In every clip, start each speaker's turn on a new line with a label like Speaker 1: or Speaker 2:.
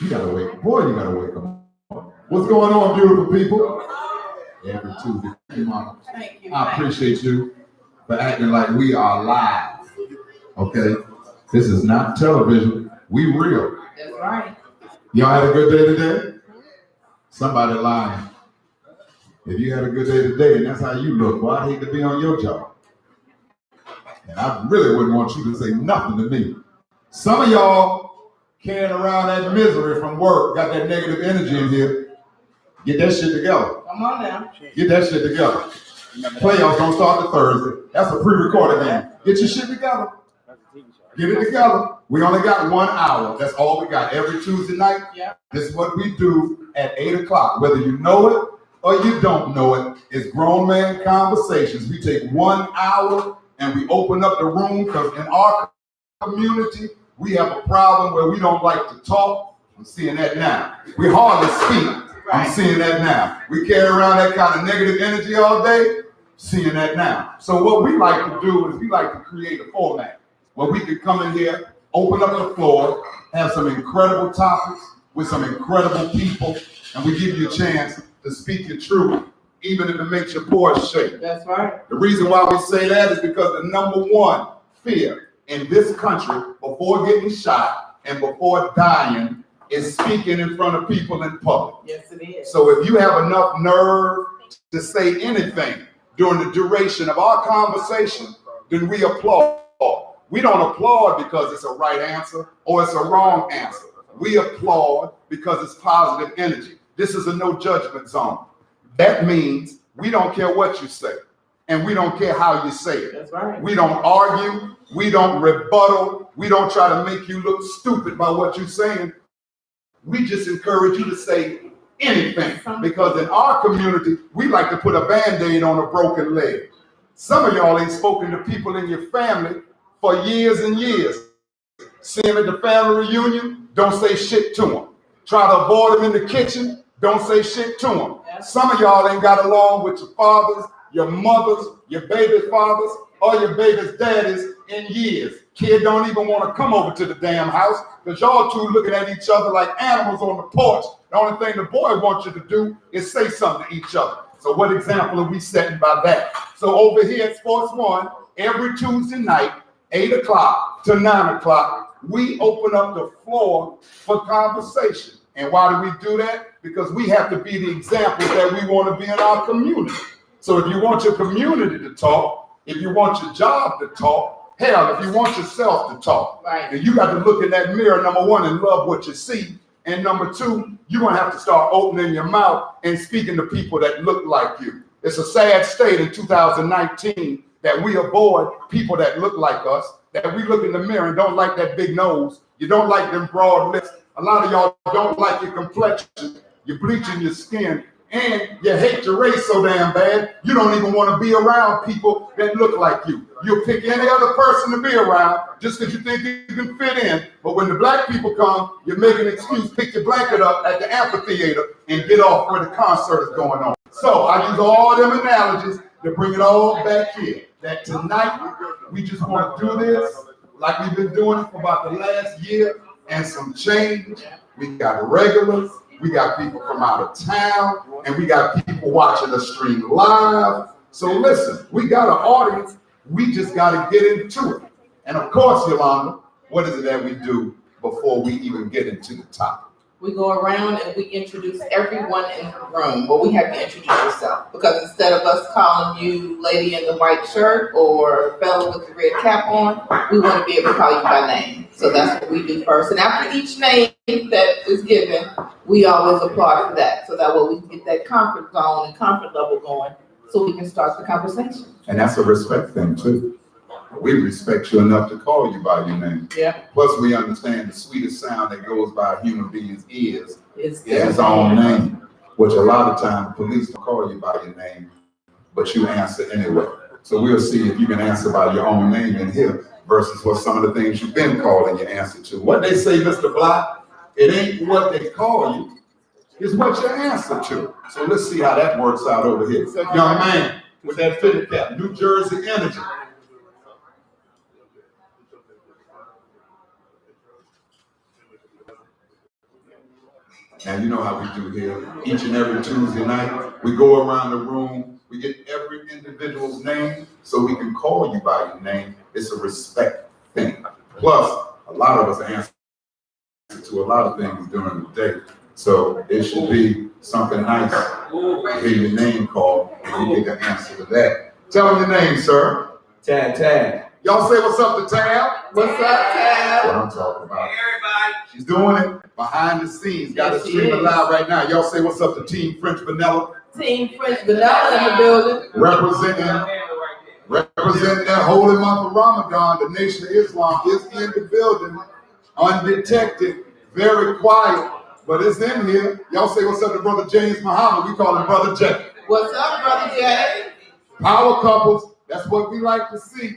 Speaker 1: You gotta wake, boy, you gotta wake up. What's going on, beautiful people? Every Tuesday. Thank you, Mama.
Speaker 2: Thank you.
Speaker 1: I appreciate you for acting like we are live. Okay? This is not television. We real.
Speaker 2: That's right.
Speaker 1: Y'all had a good day today? Somebody lying. If you had a good day today and that's how you look, well, I'd hate to be on your job. And I really wouldn't want you to say nothing to me. Some of y'all carrying around that misery from work, got that negative energy in here. Get that shit together.
Speaker 2: Come on now.
Speaker 1: Get that shit together. Playoffs don't start till Thursday. That's a pre-recorded game. Get your shit together. Get it together. We only got 1 hour. That's all we got every Tuesday night.
Speaker 2: Yeah.
Speaker 1: This is what we do at 8 o'clock. Whether you know it or you don't know it, it's grown man conversations. We take 1 hour and we open up the room because in our community, we have a problem where we don't like to talk. I'm seeing that now. We hardly speak. I'm seeing that now. We carry around that kind of negative energy all day. Seeing that now. So what we like to do is we like to create a format where we can come in here, open up the floor, have some incredible topics with some incredible people, and we give you a chance to speak your truth, even if it makes your pores shake.
Speaker 2: That's right.
Speaker 1: The reason why we say that is because the number one fear in this country before getting shot and before dying is speaking in front of people in public.
Speaker 2: Yes, it is.
Speaker 1: So if you have enough nerve to say anything during the duration of our conversation, then we applaud. We don't applaud because it's a right answer or it's a wrong answer. We applaud because it's positive energy. This is a no judgment zone. That means we don't care what you say and we don't care how you say it.
Speaker 2: That's right.
Speaker 1: We don't argue. We don't rebuttal. We don't try to make you look stupid by what you're saying. We just encourage you to say anything because in our community, we like to put a Band-Aid on a broken leg. Some of y'all ain't spoken to people in your family for years and years. See them at the family reunion, don't say shit to them. Try to avoid them in the kitchen, don't say shit to them. Some of y'all ain't got along with your fathers, your mothers, your baby fathers, or your baby's daddies in years. Kid don't even want to come over to the damn house because y'all two looking at each other like animals on the porch. The only thing the boy wants you to do is say something to each other. So what example are we setting by that? So over here at Sports One, every Tuesday night, 8 o'clock to 9 o'clock, we open up the floor for conversation. And why do we do that? Because we have to be the examples that we want to be in our community. So if you want your community to talk, if you want your job to talk, hell, if you want yourself to talk,
Speaker 2: right,
Speaker 1: then you got to look in that mirror, number one, and love what you see. And number two, you're going to have to start opening your mouth and speaking to people that look like you. It's a sad state in 2019 that we avoid people that look like us, that we look in the mirror and don't like that big nose. You don't like them broad lips. A lot of y'all don't like your complexion. You're bleaching your skin. And you hate your race so damn bad, you don't even want to be around people that look like you. You'll pick any other person to be around just because you think you can fit in. But when the black people come, you make an excuse, pick your blanket up at the amphitheater and get off where the concert is going on. So I use all them analogies to bring it all back here. That tonight, we just want to do this like we've been doing it for about the last year and some change. We got regulars. We got people from out of town, and we got people watching the stream live. So listen, we got an audience. We just got to get into it. And of course, Yolanda, what is it that we do before we even get into the topic?
Speaker 2: We go around and we introduce everyone in the room. Well, we have to introduce yourself because instead of us calling you lady in the white shirt or fella with the red cap on, we want to be able to call you by name. So that's what we do first. And after each name that is given, we always applaud for that. So that way we can get that comfort zone and comfort level going so we can start the conversation.
Speaker 1: And that's a respect thing too. We respect you enough to call you by your name.
Speaker 2: Yeah.
Speaker 1: Plus, we understand the sweetest sound that goes by a human being's ears
Speaker 2: is
Speaker 1: his own name, which a lot of times police don't call you by your name, but you answer anyway. So we'll see if you can answer by your own name in here versus what some of the things you've been calling your answer to. What they say, Mr. Black, it ain't what they call you, it's what you answer to. So let's see how that works out over here. Young man with that fitted cap, New Jersey energy. Now, you know how we do here. Each and every Tuesday night, we go around the room, we get every individual's name so we can call you by your name. It's a respect thing. Plus, a lot of us answer to a lot of things during the day. So it should be something nice to hear your name called and you get the answer to that. Tell them your name, sir.
Speaker 3: Tab.
Speaker 1: Y'all say what's up to Tab?
Speaker 2: What's up, Tab?
Speaker 1: What I'm talking about. She's doing it behind the scenes. Got it streaming live right now. Y'all say what's up to Team French Vanilla.
Speaker 2: Team French Vanilla in the building.
Speaker 1: Representing that holy month of Ramadan. The Nation of Islam is in the building. Undetected, very quiet, but it's in here. Y'all say what's up to Brother James Muhammad. We call him Brother J.
Speaker 2: What's up, Brother J?
Speaker 1: Power couples, that's what we like to see.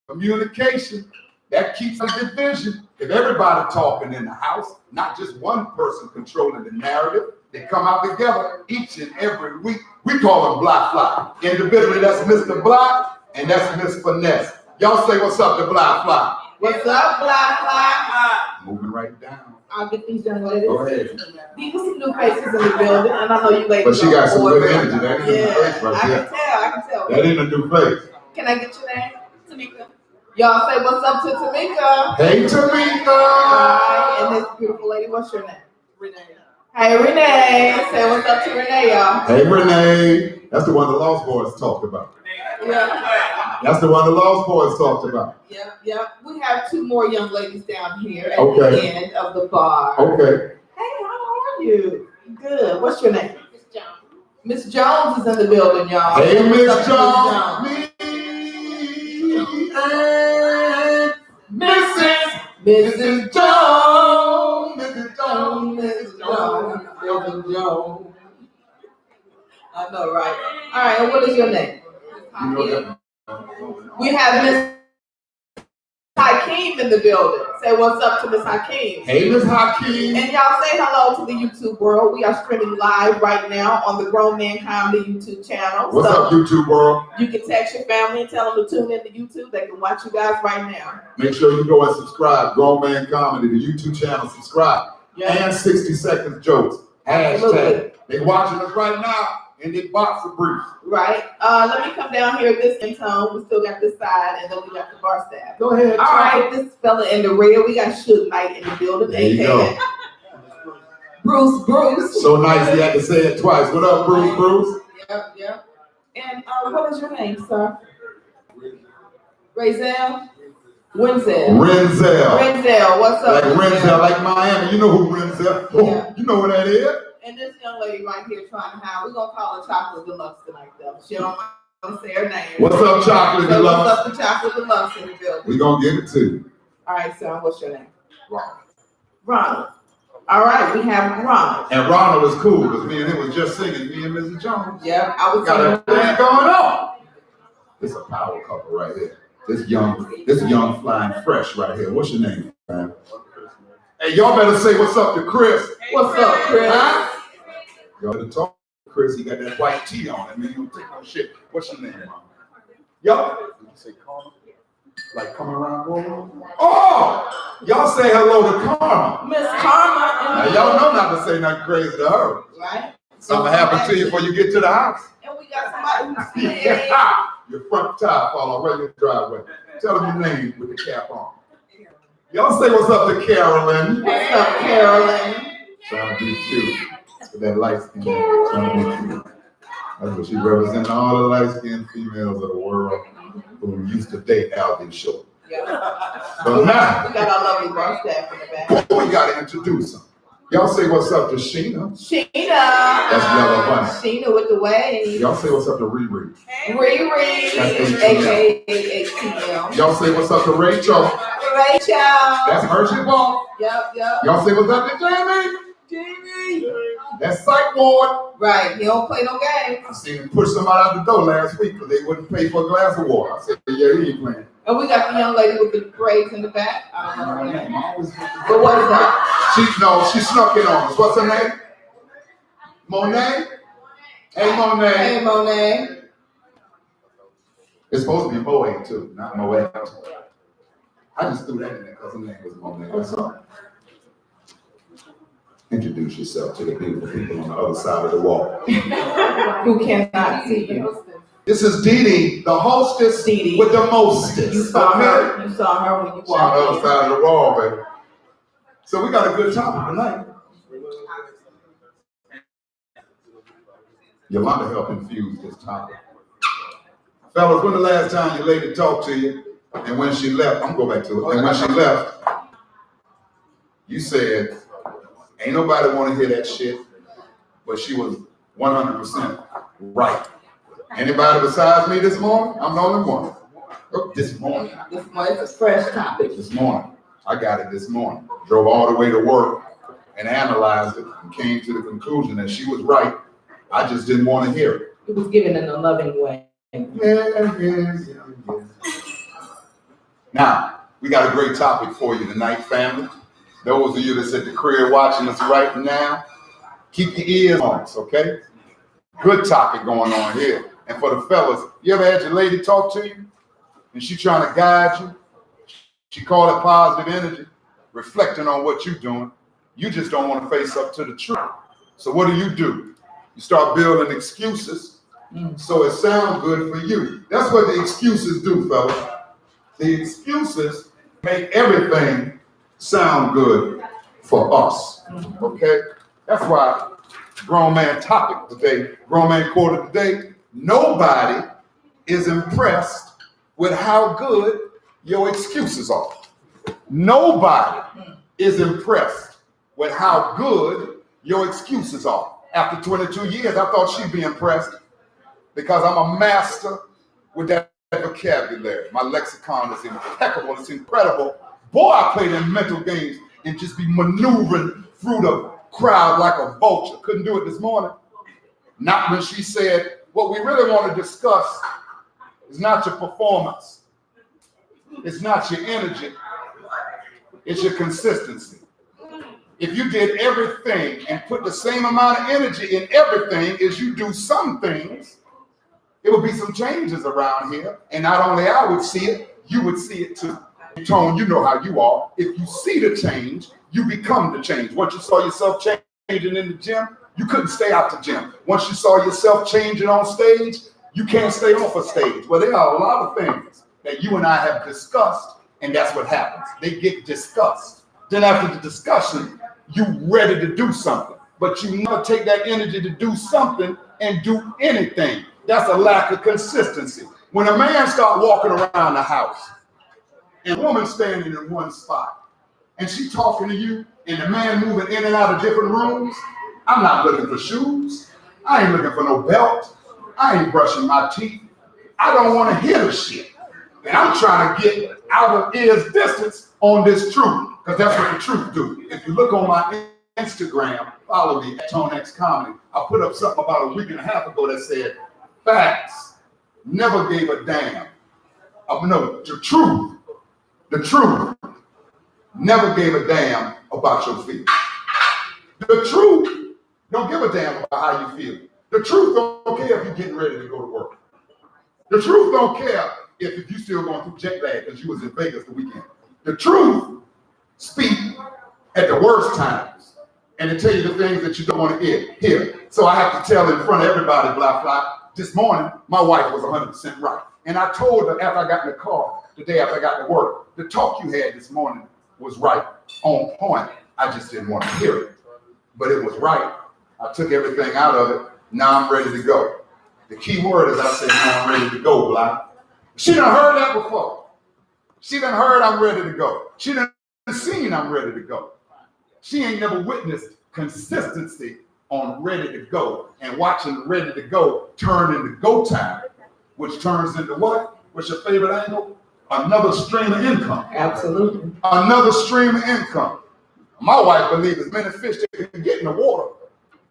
Speaker 1: Communication, that keeps the division. If everybody talking in the house, not just one person controlling the narrative, they come out together each and every week. We call them Black Fly. Individually, that's Mr. Black and that's Miss Finesse. Y'all say what's up to Black Fly.
Speaker 2: What's up, Black Fly?
Speaker 1: Moving right down.
Speaker 2: I'll get these young ladies.
Speaker 1: Go ahead.
Speaker 2: These are some new faces in the building, and I know you ladies.
Speaker 1: But she got some
Speaker 2: board
Speaker 1: good
Speaker 2: them.
Speaker 1: energy. That ain't a new face right there.
Speaker 2: I can tell.
Speaker 1: That ain't a new face.
Speaker 2: Can I get your name? Tamika. Y'all say what's up to Tamika.
Speaker 1: Hey, Tamika.
Speaker 2: Hi, and this beautiful lady, what's your name? Renee. Hey, Renee. Say what's up to Renee, y'all.
Speaker 1: Hey, Renee. That's the one the Lost Boys talked about.
Speaker 2: Yeah.
Speaker 1: That's the one the Lost Boys talked about.
Speaker 2: Yep. We have two more young ladies down here at
Speaker 1: Okay.
Speaker 2: the end of the bar.
Speaker 1: Okay.
Speaker 2: Hey, how are you? Good. What's your name? Miss Jones. Miss Jones is in the building, y'all.
Speaker 1: Hey,
Speaker 2: What's
Speaker 1: Miss
Speaker 2: up to
Speaker 1: Jones.
Speaker 2: Miss
Speaker 1: Me and
Speaker 2: Mrs. Jones.
Speaker 1: Mrs. Jones.
Speaker 2: Mrs. Jones. Mrs. Jones. I know, right? All right, and what is your name?
Speaker 1: You know that.
Speaker 2: We have Miss Hakeem in the building. Say what's up to Miss Hakeem.
Speaker 1: Hey, Miss Hakeem.
Speaker 2: And y'all say hello to the YouTube world. We are streaming live right now on the Grown Man Comedy YouTube channel.
Speaker 1: What's up, YouTube world?
Speaker 2: You can text your family and tell them to tune in to YouTube. They can watch you guys right now.
Speaker 1: Make sure you go and subscribe. Grown Man Comedy, the YouTube channel. Subscribe.
Speaker 2: Yeah.
Speaker 1: And 60 Seconds Jokes.
Speaker 2: Absolutely.
Speaker 1: Hashtag. They watching us right now in the boxer briefs.
Speaker 2: Right. Let me come down here this in tone. We still got this side, and then we got the bar staff.
Speaker 1: Go ahead.
Speaker 2: All right, this fella in the red, we got Suge Knight in the building.
Speaker 1: There you go.
Speaker 2: Bruce.
Speaker 1: So nice he had to say it twice. What up, Bruce?
Speaker 2: Yep. And what is your name, sir? Razel? Renzel. What's up?
Speaker 1: Like Renzel, like Miami. You know who Renzel? Oh,
Speaker 2: Yeah.
Speaker 1: you know what that is?
Speaker 2: And this young lady right here trying to hide. We're gonna call her Chocolate Deluxe tonight, though. She don't want to say her name.
Speaker 1: What's up, Chocolate
Speaker 2: So
Speaker 1: Deluxe?
Speaker 2: what's up to Chocolate Deluxe in the building?
Speaker 1: We gonna get it to you.
Speaker 2: All right, son. What's your name?
Speaker 1: Ronald.
Speaker 2: Ronald. All right, we have Ronald.
Speaker 1: And Ronald is cool because me and him was just singing. Me and Mrs. Jones.
Speaker 2: Yeah, I was
Speaker 1: Got
Speaker 2: saying
Speaker 1: everything going on. It's a power couple right here. This young flying fresh right here. What's your name, man? Hey, y'all better say what's up to Chris.
Speaker 2: What's up, Chris?
Speaker 1: Huh? Y'all better talk to Chris. He got that white tee on. I mean, you don't take no shit. What's your name, Mom? Y'all, did you say Karma? Like coming around going? Oh! Y'all say hello to Karma.
Speaker 2: Miss Karma.
Speaker 1: Now, y'all know not to say nothing crazy to her.
Speaker 2: Right?
Speaker 1: Something happen to you before you get to the house.
Speaker 2: And we got somebody who's sitting.
Speaker 1: Yeah. Your front tire fall right in your driveway. Tell them your name with the cap on. Y'all say what's up to Carolyn.
Speaker 2: What's up, Carolyn?
Speaker 1: Trying to be cute. With that light skin. Trying to be cute. That's what she represents, all the light-skinned females of the world who used to date Alvin Short.
Speaker 2: Yeah.
Speaker 1: So now,
Speaker 2: We got our lovely bar staff in the back.
Speaker 1: we got to introduce them. Y'all say what's up to Sheena.
Speaker 2: Sheena.
Speaker 1: That's Yellow Bunny.
Speaker 2: Sheena with the wave.
Speaker 1: Y'all say what's up to Riri.
Speaker 2: Riri.
Speaker 1: That's
Speaker 2: AKA ATL.
Speaker 1: Y'all say what's up to Rachel.
Speaker 2: Rachel.
Speaker 1: That's Hershey Ball.
Speaker 2: Yep.
Speaker 1: Y'all say what's up to Jamie. That's Psych Ward.
Speaker 2: Right. He don't play no games.
Speaker 1: I seen him push somebody out the door last week because they wouldn't pay for a glass of water. I said, yeah, he ain't playing.
Speaker 2: And we got the young lady with the braids in the back. I don't know her name. But
Speaker 1: But
Speaker 2: what is that?
Speaker 1: she snuck in on us. What's her name? Monet? Hey, Monet.
Speaker 2: Hey, Monet.
Speaker 1: It's supposed to be Moe too, not Moet. I just threw that in there because her name was Monet. That's all. Introduce yourself to the beautiful people on the other side of the wall.
Speaker 2: Who cannot see you.
Speaker 1: This is Dee Dee, the hostess
Speaker 2: Dee Dee.
Speaker 1: with the mostest.
Speaker 2: You saw her. You saw her when you
Speaker 1: She's on the
Speaker 2: walked
Speaker 1: other
Speaker 2: in.
Speaker 1: side of the wall, baby. So we got a good topic tonight. Yolanda helped infuse this topic. Fellas, when the last time your lady talked to you, and when she left, I'm going to go back to it, and when she left, you said, ain't nobody want to hear that shit, but she was 100% right. Anybody besides me this morning? I'm the only one. Oh, this morning.
Speaker 2: This morning, it's a fresh topic.
Speaker 1: This morning. I got it this morning. Drove all the way to work and analyzed it and came to the conclusion that she was right. I just didn't want to hear it.
Speaker 2: It was given in a loving way.
Speaker 1: Yeah. Now, we got a great topic for you tonight, family. Those of you that's at the crib watching us right now, keep your ears on us, okay? Good topic going on here. And for the fellas, you ever had your lady talk to you and she trying to guide you? She call it positive energy, reflecting on what you're doing. You just don't want to face up to the truth. So what do? You start building excuses so it sounds good for you. That's what the excuses do, fellas. The excuses make everything sound good for us, okay? That's why grown man topic today, grown man quoted today, nobody is impressed with how good your excuses are. Nobody is impressed with how good your excuses are. After 22 years, I thought she'd be impressed because I'm a master with that vocabulary. My lexicon is impeccable, it's incredible. Boy, I play them mental games and just be maneuvering through the crowd like a vulture. Couldn't do it this morning. Not when she said, what we really want to discuss is not your performance. It's not your energy. It's your consistency. If you did everything and put the same amount of energy in everything as you do some things, it would be some changes around here. And not only I would see it, you would see it too. Tone, you know how you are. If you see the change, you become the change. Once you saw yourself changing in the gym, you couldn't stay out the gym. Once you saw yourself changing on stage, you can't stay off a stage. Well, there are a lot of things that you and I have discussed, and that's what happens. They get discussed. Then after the discussion, you ready to do something. But you never take that energy to do something and do anything. That's a lack of consistency. When a man starts walking around the house, and a woman standing in one spot, and she talking to you, and the man moving in and out of different rooms, I'm not looking for shoes. I ain't looking for no belt. I ain't brushing my teeth. I don't want to hear the shit. And I'm trying to get out of ear's distance on this truth, because that's what the truth do. If you look on my Instagram, follow me at ToneX Comedy. I put up something about a week and a half ago that said, facts never gave a damn. No, the truth never gave a damn about your feelings. The truth don't give a damn about how you feel. The truth don't care if you're getting ready to go to work. The truth don't care if you still going through jet lag because you was in Vegas the weekend. The truth speak at the worst times and to tell you the things that you don't want to hear. So I have to tell in front of everybody, blah, blah. This morning, my wife was 100% right. And I told her after I got in the car, the day after I got to work, the talk you had this morning was right, on point. I just didn't want to hear it. But it was right. I took everything out of it. Now I'm ready to go. The key word is I said, now I'm ready to go, blah. She done heard that before. She done heard I'm ready to go. She done seen I'm ready to go. She ain't never witnessed consistency on ready to go and watching ready to go turn into go time, which turns into what? What's your favorite angle? Another stream of income.
Speaker 2: Absolutely.
Speaker 1: Another stream of income. My wife believes as many fish that can get in the water.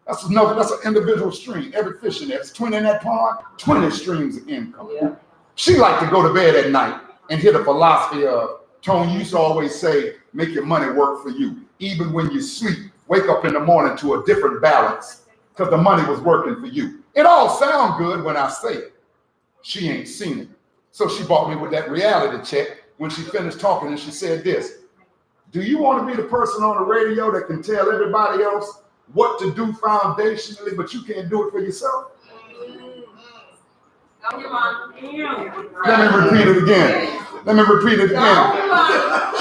Speaker 1: That's an individual stream. Every fish in there. It's 20 in that pond, 20 streams of income.
Speaker 2: Yeah.
Speaker 1: She liked to go to bed at night and hear the philosophy of, Tony used to always say, make your money work for you. Even when you sleep, wake up in the morning to a different balance because the money was working for you. It all sounds good when I say it. She ain't seen it. So she bought me with that reality check when she finished talking and she said this, Do you want to be the person on the radio that can tell everybody else what to do foundationally, but you can't do it for yourself? Let me repeat it again.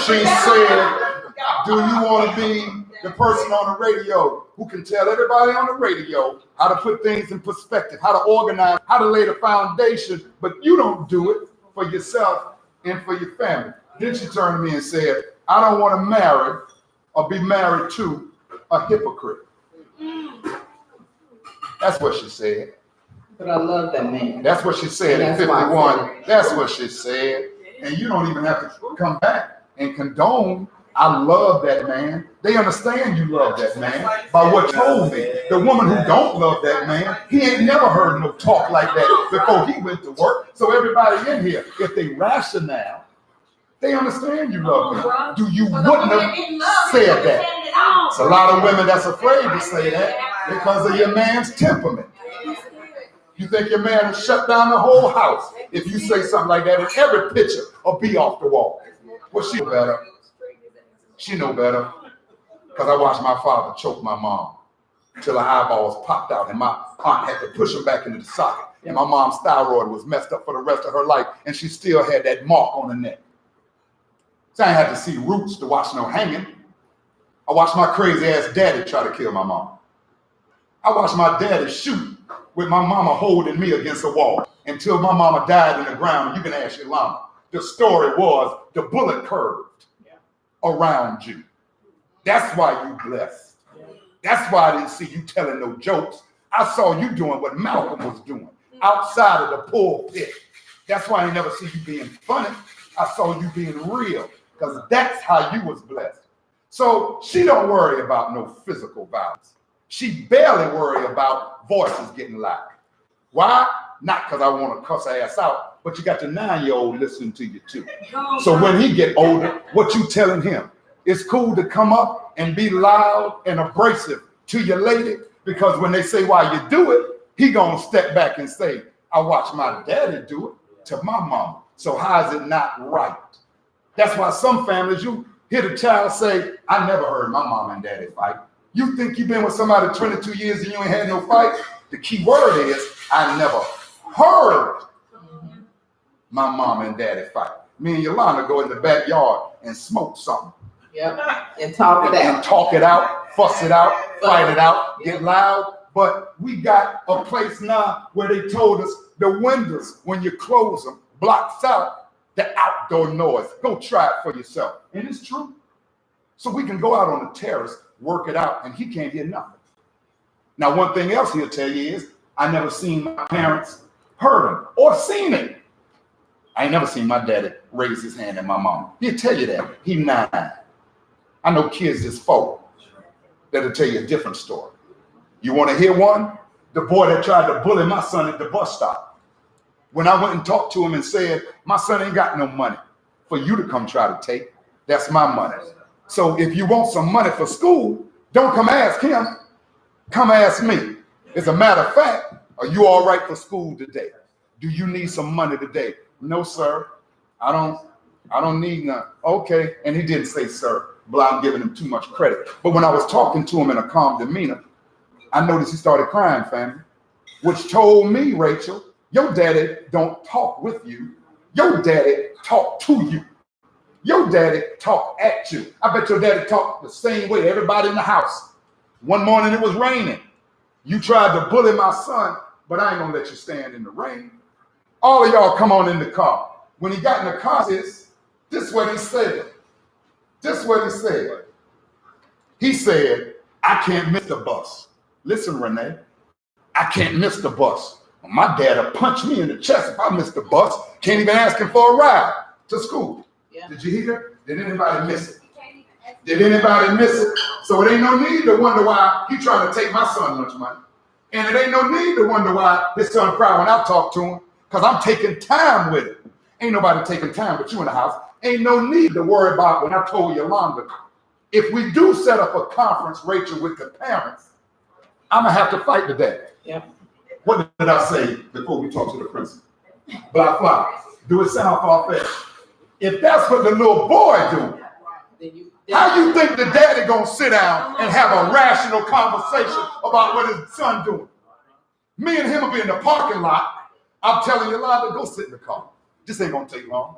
Speaker 1: She said, do you want to be the person on the radio who can tell everybody on the radio how to put things in perspective, how to organize, how to lay the foundation, but you don't do it for yourself and for your family? Then she turned to me and said, I don't want to marry or be married to a hypocrite. That's what she said.
Speaker 2: But I love that man.
Speaker 1: That's what she said at 51. That's what she said. And you don't even have to come back and condone. I love that man. They understand you love that man by what you told me. The woman who don't love that man, he ain't never heard no talk like that before he went to work. So everybody in here, if they rationale, they understand you love me. You wouldn't have said that. It's a lot of women that's afraid to say that because of your man's temperament. You think your man will shut down the whole house if you say something like that, and every picture will be off the wall. Well, she know better. She know better. Because I watched my father choke my mom till her eyeballs popped out, and my aunt had to push him back into the socket. And my mom's thyroid was messed up for the rest of her life, and she still had that mark on her neck. So I ain't had to see roots to watch no hanging. I watched my crazy ass daddy try to kill my mom. I watched my daddy shoot with my mama holding me against a wall until my mama died in the ground. You can ask your mama. The story was the bullet curved around you. That's why you blessed. That's why I didn't see you telling no jokes. I saw you doing what Malcolm was doing outside of the pulpit. That's why I never see you being funny. I saw you being real because that's how you was blessed. So she don't worry about no physical violence. She barely worry about voices getting loud. Why? Not because I want to cuss her ass out, but you got your 9-year-old listening to you too. So when he get older, what you telling him? It's cool to come up and be loud and abrasive to your lady, because when they say why you do it, he gonna step back and say, I watched my daddy do it to my mama. So how is it not right? That's why some families, you hear the child say, I never heard my mom and daddy fight. You think you've been with somebody 22 years and you ain't had no fight? The key word is, I never heard my mom and daddy fight. Me and Yolanda go in the backyard and smoke something.
Speaker 2: Yep. And talk it out.
Speaker 1: And talk it out, fuss it out, fight it out, get loud. But we got a place now where they told us the windows, when you close them, blocks out the outdoor noise. Go try it for yourself. And it's true. So we can go out on the terrace, work it out, and he can't hear nothing. Now, one thing else he'll tell you is, I never seen my parents hurt him or seen it. I ain't never seen my daddy raise his hand at my mom. He'll tell you that. He 9. I know kids that's 4 that'll tell you a different story. You want to hear one? The boy that tried to bully my son at the bus stop. When I went and talked to him and said, my son ain't got no money for you to come try to take. That's my money. So if you want some money for school, don't come ask him. Come ask me. As a matter of fact, are you all right for school today? Do you need some money today? No, sir. I don't need none. Okay. And he didn't say, sir, but I'm giving him too much credit. But when I was talking to him in a calm demeanor, I noticed he started crying, family, which told me, Rachel, your daddy don't talk with you. Your daddy talk to you. Your daddy talk at you. I bet your daddy talked the same way to everybody in the house. One morning it was raining. You tried to bully my son, but I ain't gonna let you stand in the rain. All of y'all come on in the car. When he got in the car, this is what he said. This is what he said. He said, I can't miss the bus. Listen, Renee, I can't miss the bus. My dad will punch me in the chest if I miss the bus. Can't even ask him for a ride to school. Yeah. Did you hear? Did anybody miss it? Did anybody miss it? So it ain't no need to wonder why he trying to take my son lunch money. And it ain't no need to wonder why his son cry when I talk to him, because I'm taking time with it. Ain't nobody taking time but you in the house. Ain't no need to worry about when I told Yolanda. If we do set up a conference, Rachel, with the parents, I'm going to have to fight today.
Speaker 2: Yep.
Speaker 1: What did I say before we talk to the principal? Blah, blah. Do it sound far-fetched? If that's what the little boy doing, How you think the daddy gonna sit down and have a rational conversation about what his son doing? Me and him will be in the parking lot. I'm telling you, Lila, go sit in the car. This ain't gonna take long.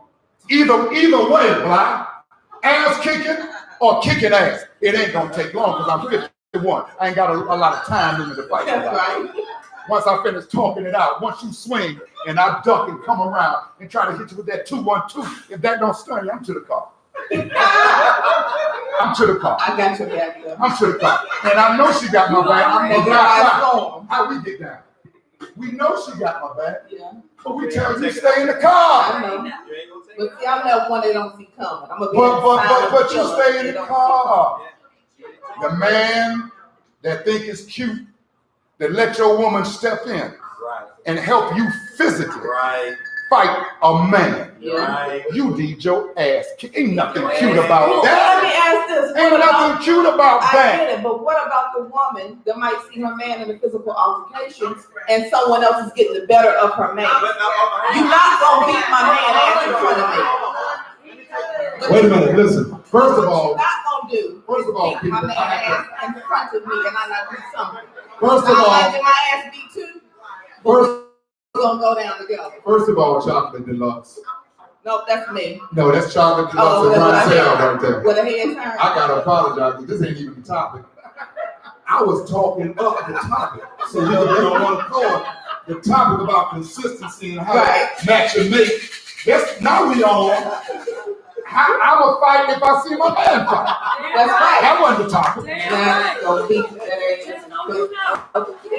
Speaker 1: Either way, Bly, ass kicking or kicking ass. It ain't gonna take long because I'm 51. I ain't got a lot of time in the fight.
Speaker 2: Right.
Speaker 1: Once I finish talking it out, once you swing and I duck and come around and try to hit you with that 2-1-2, if that don't stun you, I'm to the car. I'm to the car.
Speaker 2: I got your back there.
Speaker 1: I'm to the car. And I know she got my back. How we get down? We know she got my back.
Speaker 2: Yeah.
Speaker 1: But we tell you stay in the car.
Speaker 2: I know. But see, I'm that one they don't see coming. I'm gonna be
Speaker 1: but you stay in the car. The man that think it's cute, that let your woman step in and help you physically fight a man.
Speaker 2: Yeah.
Speaker 1: You need your ass kicked. Ain't nothing cute about that.
Speaker 2: Let me ask this.
Speaker 1: Ain't nothing cute about
Speaker 2: I
Speaker 1: that.
Speaker 2: get it, but what about the woman that might see her man in a physical altercation and someone else is getting the better of her man? You're not gonna beat my man ass in front of me.
Speaker 1: Wait a minute, listen. First of all,
Speaker 2: what you're not gonna do
Speaker 1: first of all,
Speaker 2: beat my man ass in front of me and I not do something.
Speaker 1: First of
Speaker 2: I
Speaker 1: all,
Speaker 2: like my ass beat too.
Speaker 1: First,
Speaker 2: we're gonna go down together.
Speaker 1: First of all, chocolate deluxe.
Speaker 2: Nope, that's me.
Speaker 1: No, that's chocolate deluxe and Bronzell right there.
Speaker 2: With a head turn.
Speaker 1: I gotta apologize because this ain't even the topic. I was talking up the topic, so you don't want to call it the topic about consistency and how to match and make. Now we on. I'm a fight if I see my man fight.
Speaker 2: That's right.
Speaker 1: That wasn't the topic.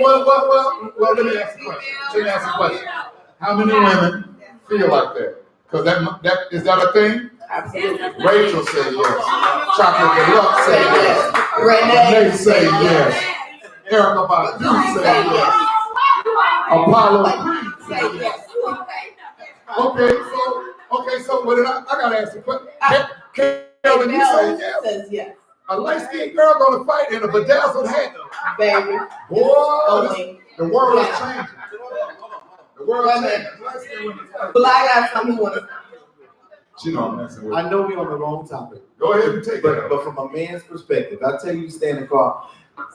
Speaker 1: Well, let me ask a question. How many women feel like that? Because that is that a thing?
Speaker 2: Absolutely.
Speaker 1: Rachel said yes. Chocolate Deluxe said yes. Renee said yes. Erica Badu said yes. Apollo said yes. Okay, so what did I gotta ask you a question. Kelvin, you say yes?
Speaker 2: Says yes.
Speaker 1: A light-skinned girl gonna fight in a bedazzled hat?
Speaker 2: Baby.
Speaker 1: Boy, the world is changing. The world is changing.
Speaker 2: But I got something you want to.
Speaker 1: She know I'm messing with.
Speaker 3: I know we're on the wrong topic.
Speaker 1: Go ahead and take it.
Speaker 3: But from a man's perspective, I tell you, stay in the car.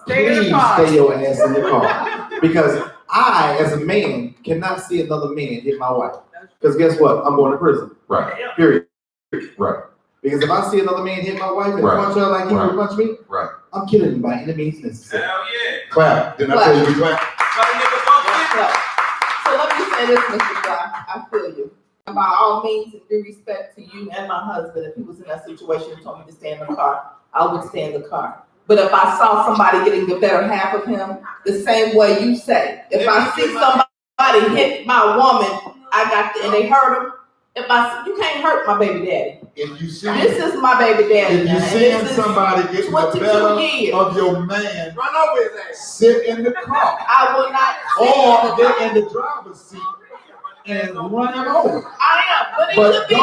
Speaker 3: Please stay your ass in the car. Because I, as a man, cannot see another man hit my wife. Because guess what? I'm going to prison.
Speaker 1: Right.
Speaker 3: Period.
Speaker 1: Right.
Speaker 3: Because if I see another man hit my wife and punch her like he would punch me, I'm killing him by any means necessary.
Speaker 4: Hell yeah.
Speaker 1: Clap. Didn't I tell you to clap?
Speaker 2: So let me say this, Mr. Guy. I feel you. By all means, in due respect to you and my husband, if he was in that situation and told me to stay in the car, I would stay in the car. But if I saw somebody getting the better half of him, the same way you say, if I see somebody hit my woman, and they hurt him, you can't hurt my baby daddy.
Speaker 1: If you see,
Speaker 2: this is my baby daddy.
Speaker 1: If you see somebody getting the better of your man,
Speaker 4: run over his ass.
Speaker 1: Sit in the car.
Speaker 2: I will not.
Speaker 1: Or get in the driver's seat and run him over.
Speaker 2: I am, but it could be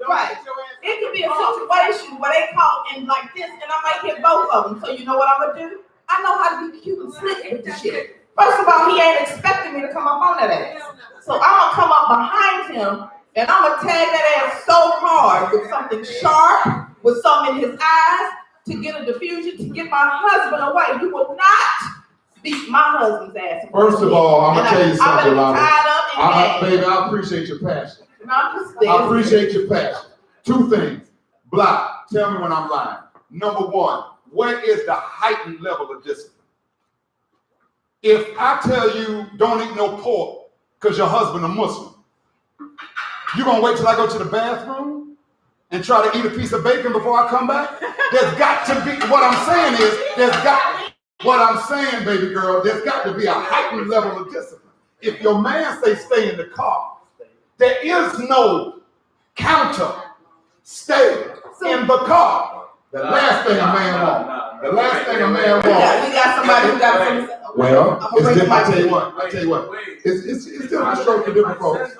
Speaker 2: right. It could be a situation where they call in like this, and I might hit both of them. So you know what I'm gonna do? I know how to be cute and slick with the shit. First of all, he ain't expecting me to come up on that ass. So I'm gonna come up behind him and I'm gonna tag that ass so hard with something sharp, with something in his eyes to get a diffusion, to get my husband away. You will not beat my husband's ass.
Speaker 1: First of all, I'm gonna tell you something, Lana. Baby, I appreciate your passion. I appreciate your passion. Two things. Block. Tell me when I'm lying. Number one, where is the heightened level of discipline? If I tell you don't eat no pork because your husband a Muslim, you gonna wait till I go to the bathroom and try to eat a piece of bacon before I come back? There's got to be, what I'm saying is, baby girl, there's got to be a heightened level of discipline. If your man say stay in the car, there is no counter, stay in the car. The last thing a man wants. The last thing a man wants.
Speaker 2: We got somebody who got some.
Speaker 1: Well, it's different. I tell you what. It's different strokes for different folks.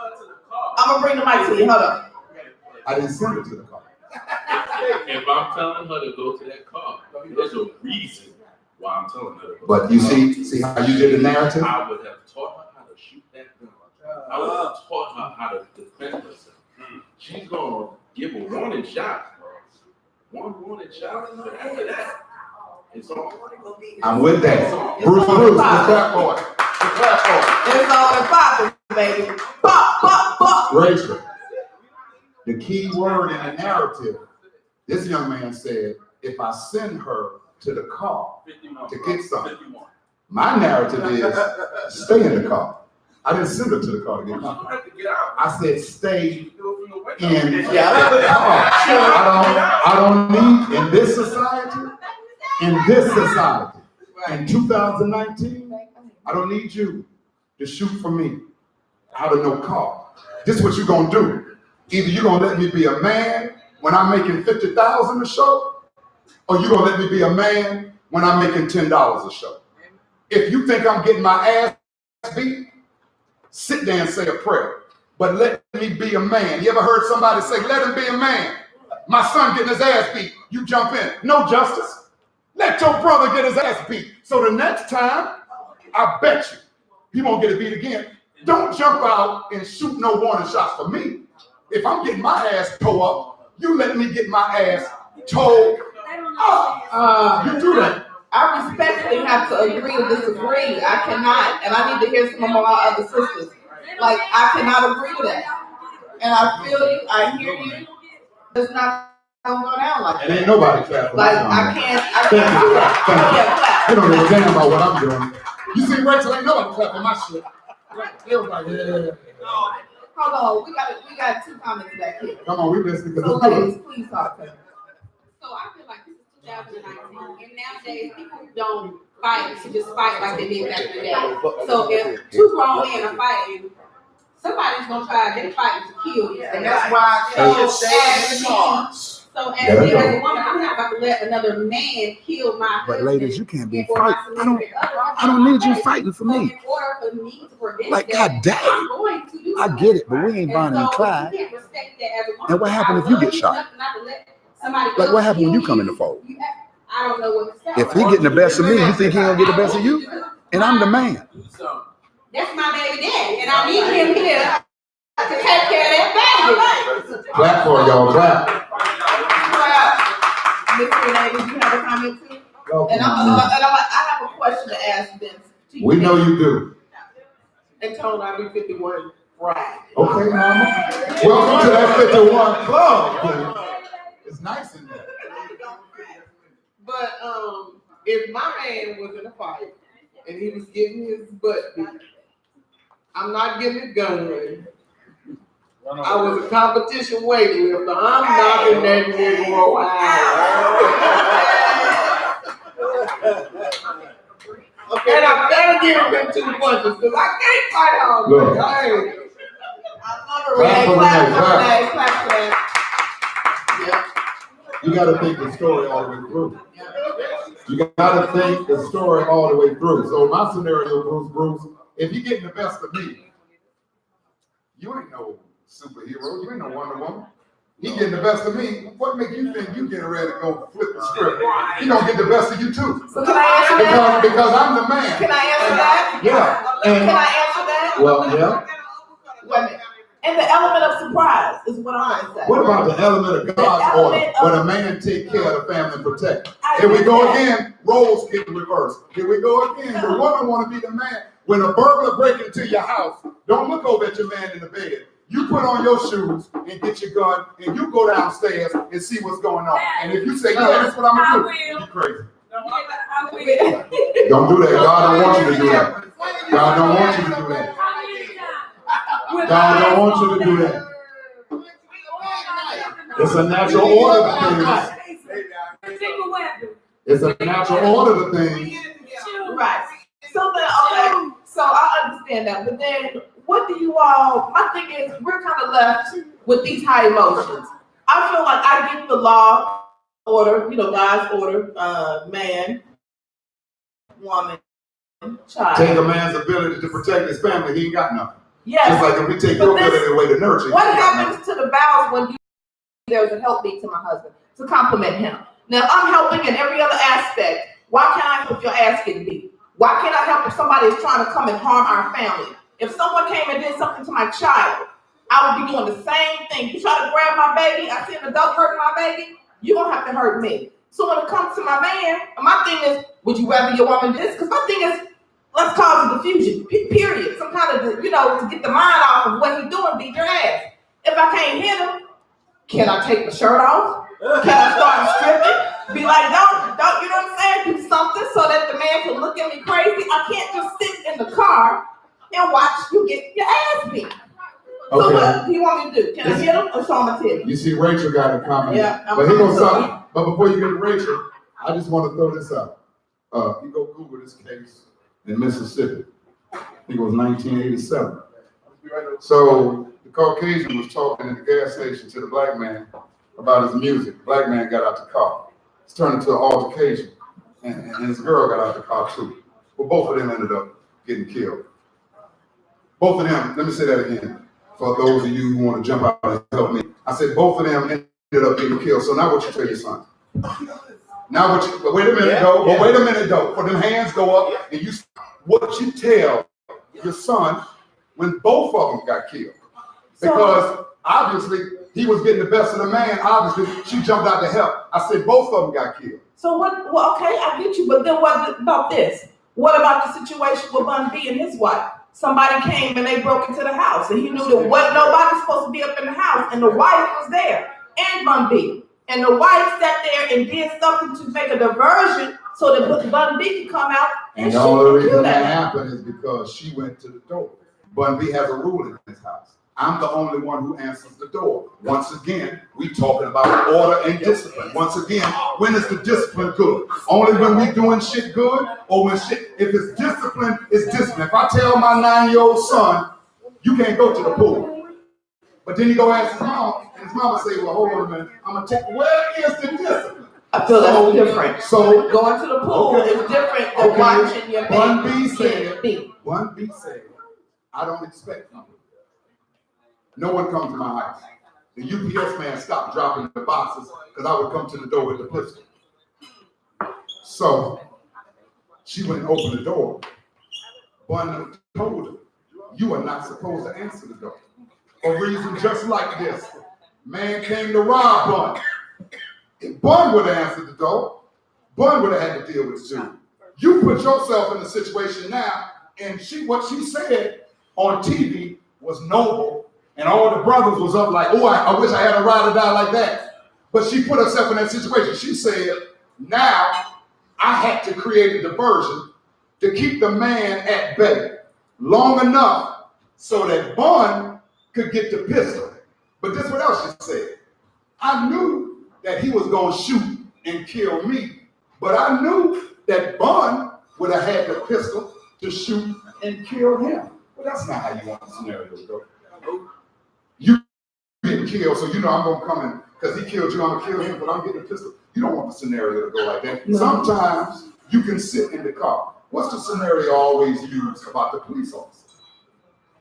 Speaker 2: I'm gonna bring the mic to you. Hold up.
Speaker 1: I didn't send it to the car.
Speaker 4: If I'm telling her to go to that car, there's a reason why I'm telling her to go.
Speaker 1: But you see how you did the narrative?
Speaker 4: I would have taught her how to shoot that gun. I would have taught her how to defend herself. She's gonna give a warning shot. one wanted shot in the head. It's all.
Speaker 1: I'm with that. Bruce, the clap for it. The clap for
Speaker 2: It's all the popping, baby. Pop, pop, pop.
Speaker 1: it. Rachel, the key word in the narrative, this young man said, if I send her to the car to get something, my narrative is stay in the car. I didn't send her to the car to get something. I said stay in the car. I don't need, in this society, in 2019, I don't need you to shoot for me out of no car. This is what you're gonna do. Either you're gonna let me be a man when I'm making $50,000 a show, or you're gonna let me be a man when I'm making $10 a show. If you think I'm getting my ass beat, sit there and say a prayer. But let me be a man. You ever heard somebody say, let him be a man? My son getting his ass beat. You jump in. No justice. Let your brother get his ass beat. So the next time, I bet you, he won't get it beat again. Don't jump out and shoot no warning shots for me. If I'm getting my ass towed up, you let me get my ass towed up. You do that.
Speaker 2: I respectfully have to agree to disagree. I cannot, and I need to hear some of my other sisters. Like, I cannot agree to that. And I feel you, I hear you. It's not gonna go down like that.
Speaker 1: And ain't nobody clapping.
Speaker 2: Like, I can't do that.
Speaker 1: You don't know damn about what I'm doing. You see, Rachel, ain't nobody clapping my shit. Everybody, yeah.
Speaker 2: Hold on, we got 2 comments back here.
Speaker 1: Come on, we listening because
Speaker 2: So
Speaker 1: it's good.
Speaker 2: ladies, please talk to me.
Speaker 5: So I feel like this is 2019, and nowadays people don't fight to just fight like they did back in the day. So if 2 grown men are fighting, somebody's gonna try their fighting to kill you.
Speaker 2: And that's why I
Speaker 5: So as me as a woman, I'm not about to let another man kill my husband.
Speaker 6: But ladies, you can't be
Speaker 5: or my
Speaker 6: fighting.
Speaker 5: significant other.
Speaker 6: I don't need you fighting for
Speaker 5: So
Speaker 6: me.
Speaker 5: in order for me to prevent
Speaker 6: Like,
Speaker 5: that,
Speaker 6: goddamn.
Speaker 5: I'm going to do
Speaker 6: I
Speaker 5: something.
Speaker 6: get it, but we ain't
Speaker 5: And
Speaker 6: Bonnie and
Speaker 5: so
Speaker 6: Clyde.
Speaker 5: you can't respect that as a woman.
Speaker 6: And what happened
Speaker 5: I
Speaker 6: if you
Speaker 5: love
Speaker 6: get shot?
Speaker 5: enough not to let somebody
Speaker 6: Like, what
Speaker 5: else
Speaker 6: happened when
Speaker 5: kill
Speaker 6: you come in the fold?
Speaker 5: I don't know what to say.
Speaker 6: If he getting the best of me, you think he gonna get the best of you? And I'm the man.
Speaker 5: That's my baby daddy, and I need him here to take care of that baby.
Speaker 1: Clap for it, y'all. Clap.
Speaker 2: Miss Renee, did you have a comment too? And I have a question to ask them.
Speaker 1: We know you do.
Speaker 2: And told I be 51 Friday.
Speaker 1: Okay, mama. Welcome to that 51 club. It's nice in there.
Speaker 7: But if my man was in a fight and he was getting his butt beat, I'm not getting a gun ready. I was a competition weightlifter. I'm knocking that Negro out. Okay, and I better give him 2 punches because I can't fight all
Speaker 1: Look.
Speaker 7: day. Hey.
Speaker 2: Renee, clap for
Speaker 1: Clap.
Speaker 2: Renee, clap for that.
Speaker 1: You got to think the story all the way through. You got to think the story all the way through. So my scenario, Bruce, if you getting the best of me, you ain't no superhero. You ain't no Wonder Woman. He getting the best of me. What make you think you getting ready to go flip the script? He gonna get the best of you too.
Speaker 2: So can I answer that?
Speaker 1: Because I'm the man.
Speaker 2: Can I answer that?
Speaker 1: Yeah.
Speaker 2: Can I answer that?
Speaker 1: Well, yeah.
Speaker 2: Wait a minute. And the element of surprise is what I'm gonna say.
Speaker 1: What about the element of God's order, when a man take care of the family and protect? Here we go again. Roles getting reversed. Here we go again. The woman want to be the man. When a burglar break into your house, don't look over at your man in the bed. You put on your shoes and get your gun, and you go downstairs and see what's going on. And if you say, yeah, that's what I'm gonna do, you crazy. Don't do that. God don't want you to do that. God don't want you to do that. God don't want you to do that. It's a natural order to things. It's a natural order to things.
Speaker 2: Right. So then, okay, so I understand that, but then what do you all, my thing is, we're kind of left with these high emotions. I feel like I get the law order, God's order, man, woman, child.
Speaker 1: Take a man's ability to protect his family, he ain't got nothing.
Speaker 2: Yes.
Speaker 1: Just like if we take your ability away to nurture.
Speaker 2: What happens to the vows when there's a helpmeet to my husband to compliment him? Now, if I'm helping in every other aspect, why can't I help your ass getting beat? Why can't I help if somebody is trying to come and harm our family? If someone came and did something to my child, I would be doing the same thing. You try to grab my baby, I see an adult hurting my baby, you're gonna have to hurt me. So when it comes to my man, my thing is, would you rather your woman do this? Because my thing is, let's cause a diffusion, period. Some kind of, to get the mind off of what he's doing, beat your ass. If I can't hit him, can I take my shirt off? Can I start stripping? Be like, don't, you know what I'm saying? Do something so that the man can look at me crazy. I can't just sit in the car and watch you get your ass beat. So
Speaker 1: Okay.
Speaker 2: what do you want me to do? Can I hit him or show my titty?
Speaker 1: You see, Rachel got a comment.
Speaker 2: Yeah,
Speaker 1: But here goes something. But before you get to Rachel, I just want to throw this out. You go Google this case in Mississippi. I think it was 1987. So the Caucasian was talking at the gas station to the black man about his music. The black man got out the car. It's turned into an altercation. And his girl got out the car too. But both of them ended up getting killed. Both of them, let me say that again. For those of you who want to jump out and help me. I said both of them ended up getting killed. So now what you tell your son? Now what you, but wait a minute though, but wait a minute though. For them hands go up and what you tell your son when both of them got killed. Because obviously he was getting the best of the man. Obviously she jumped out to help. I said both of them got killed.
Speaker 2: So what, well, okay, I get you, but then what about this? What about the situation with Bun B and his wife? Somebody came and they broke into the house and he knew that nobody supposed to be up in the house and the wife was there and Bun B. And the wife sat there and did something to make a diversion so that Bun B could come out and
Speaker 1: the only reason that happened is because she went to the door. Bun B has a rule in his house. I'm the only one who answers the door. Once again, we talking about order and discipline. Once again, when is the discipline good? Only when we doing shit good, or when shit, if it's discipline, it's discipline. If I tell my 9-year-old son, you can't go to the pool, but then you go ask his mom, and his mama say, well, hold on a minute, I'm gonna take, where is the discipline?
Speaker 2: I feel that's different.
Speaker 1: So
Speaker 2: going to the pool is different than watching your
Speaker 1: Bun
Speaker 2: baby
Speaker 1: B said,
Speaker 2: beat.
Speaker 1: Bun B said, I don't expect you. No one comes to my house. The UPS man stopped dropping the boxes because I would come to the door with the pistol. So she went and opened the door. Bun told her, you are not supposed to answer the door. For a reason just like this. Man came to rob Bun. If Bun would have answered the door, Bun would have had to deal with the dude. You put yourself in a situation now, and what she said on TV was noble. And all the brothers was up like, oh, I wish I had a ride or die like that. But she put herself in that situation. She said, now I had to create a diversion to keep the man at bay long enough so that Bun could get the pistol. But this is what else she said. I knew that he was going to shoot and kill me, but I knew that Bun would have had the pistol to shoot and kill him. Well, that's not how you want the scenario to go. You get killed, so you know I'm gonna come in because he killed you. I'm gonna kill him, but I'm getting a pistol. You don't want the scenario to go like that. No. Sometimes you can sit in the car. What's the scenario I always use about the police officer?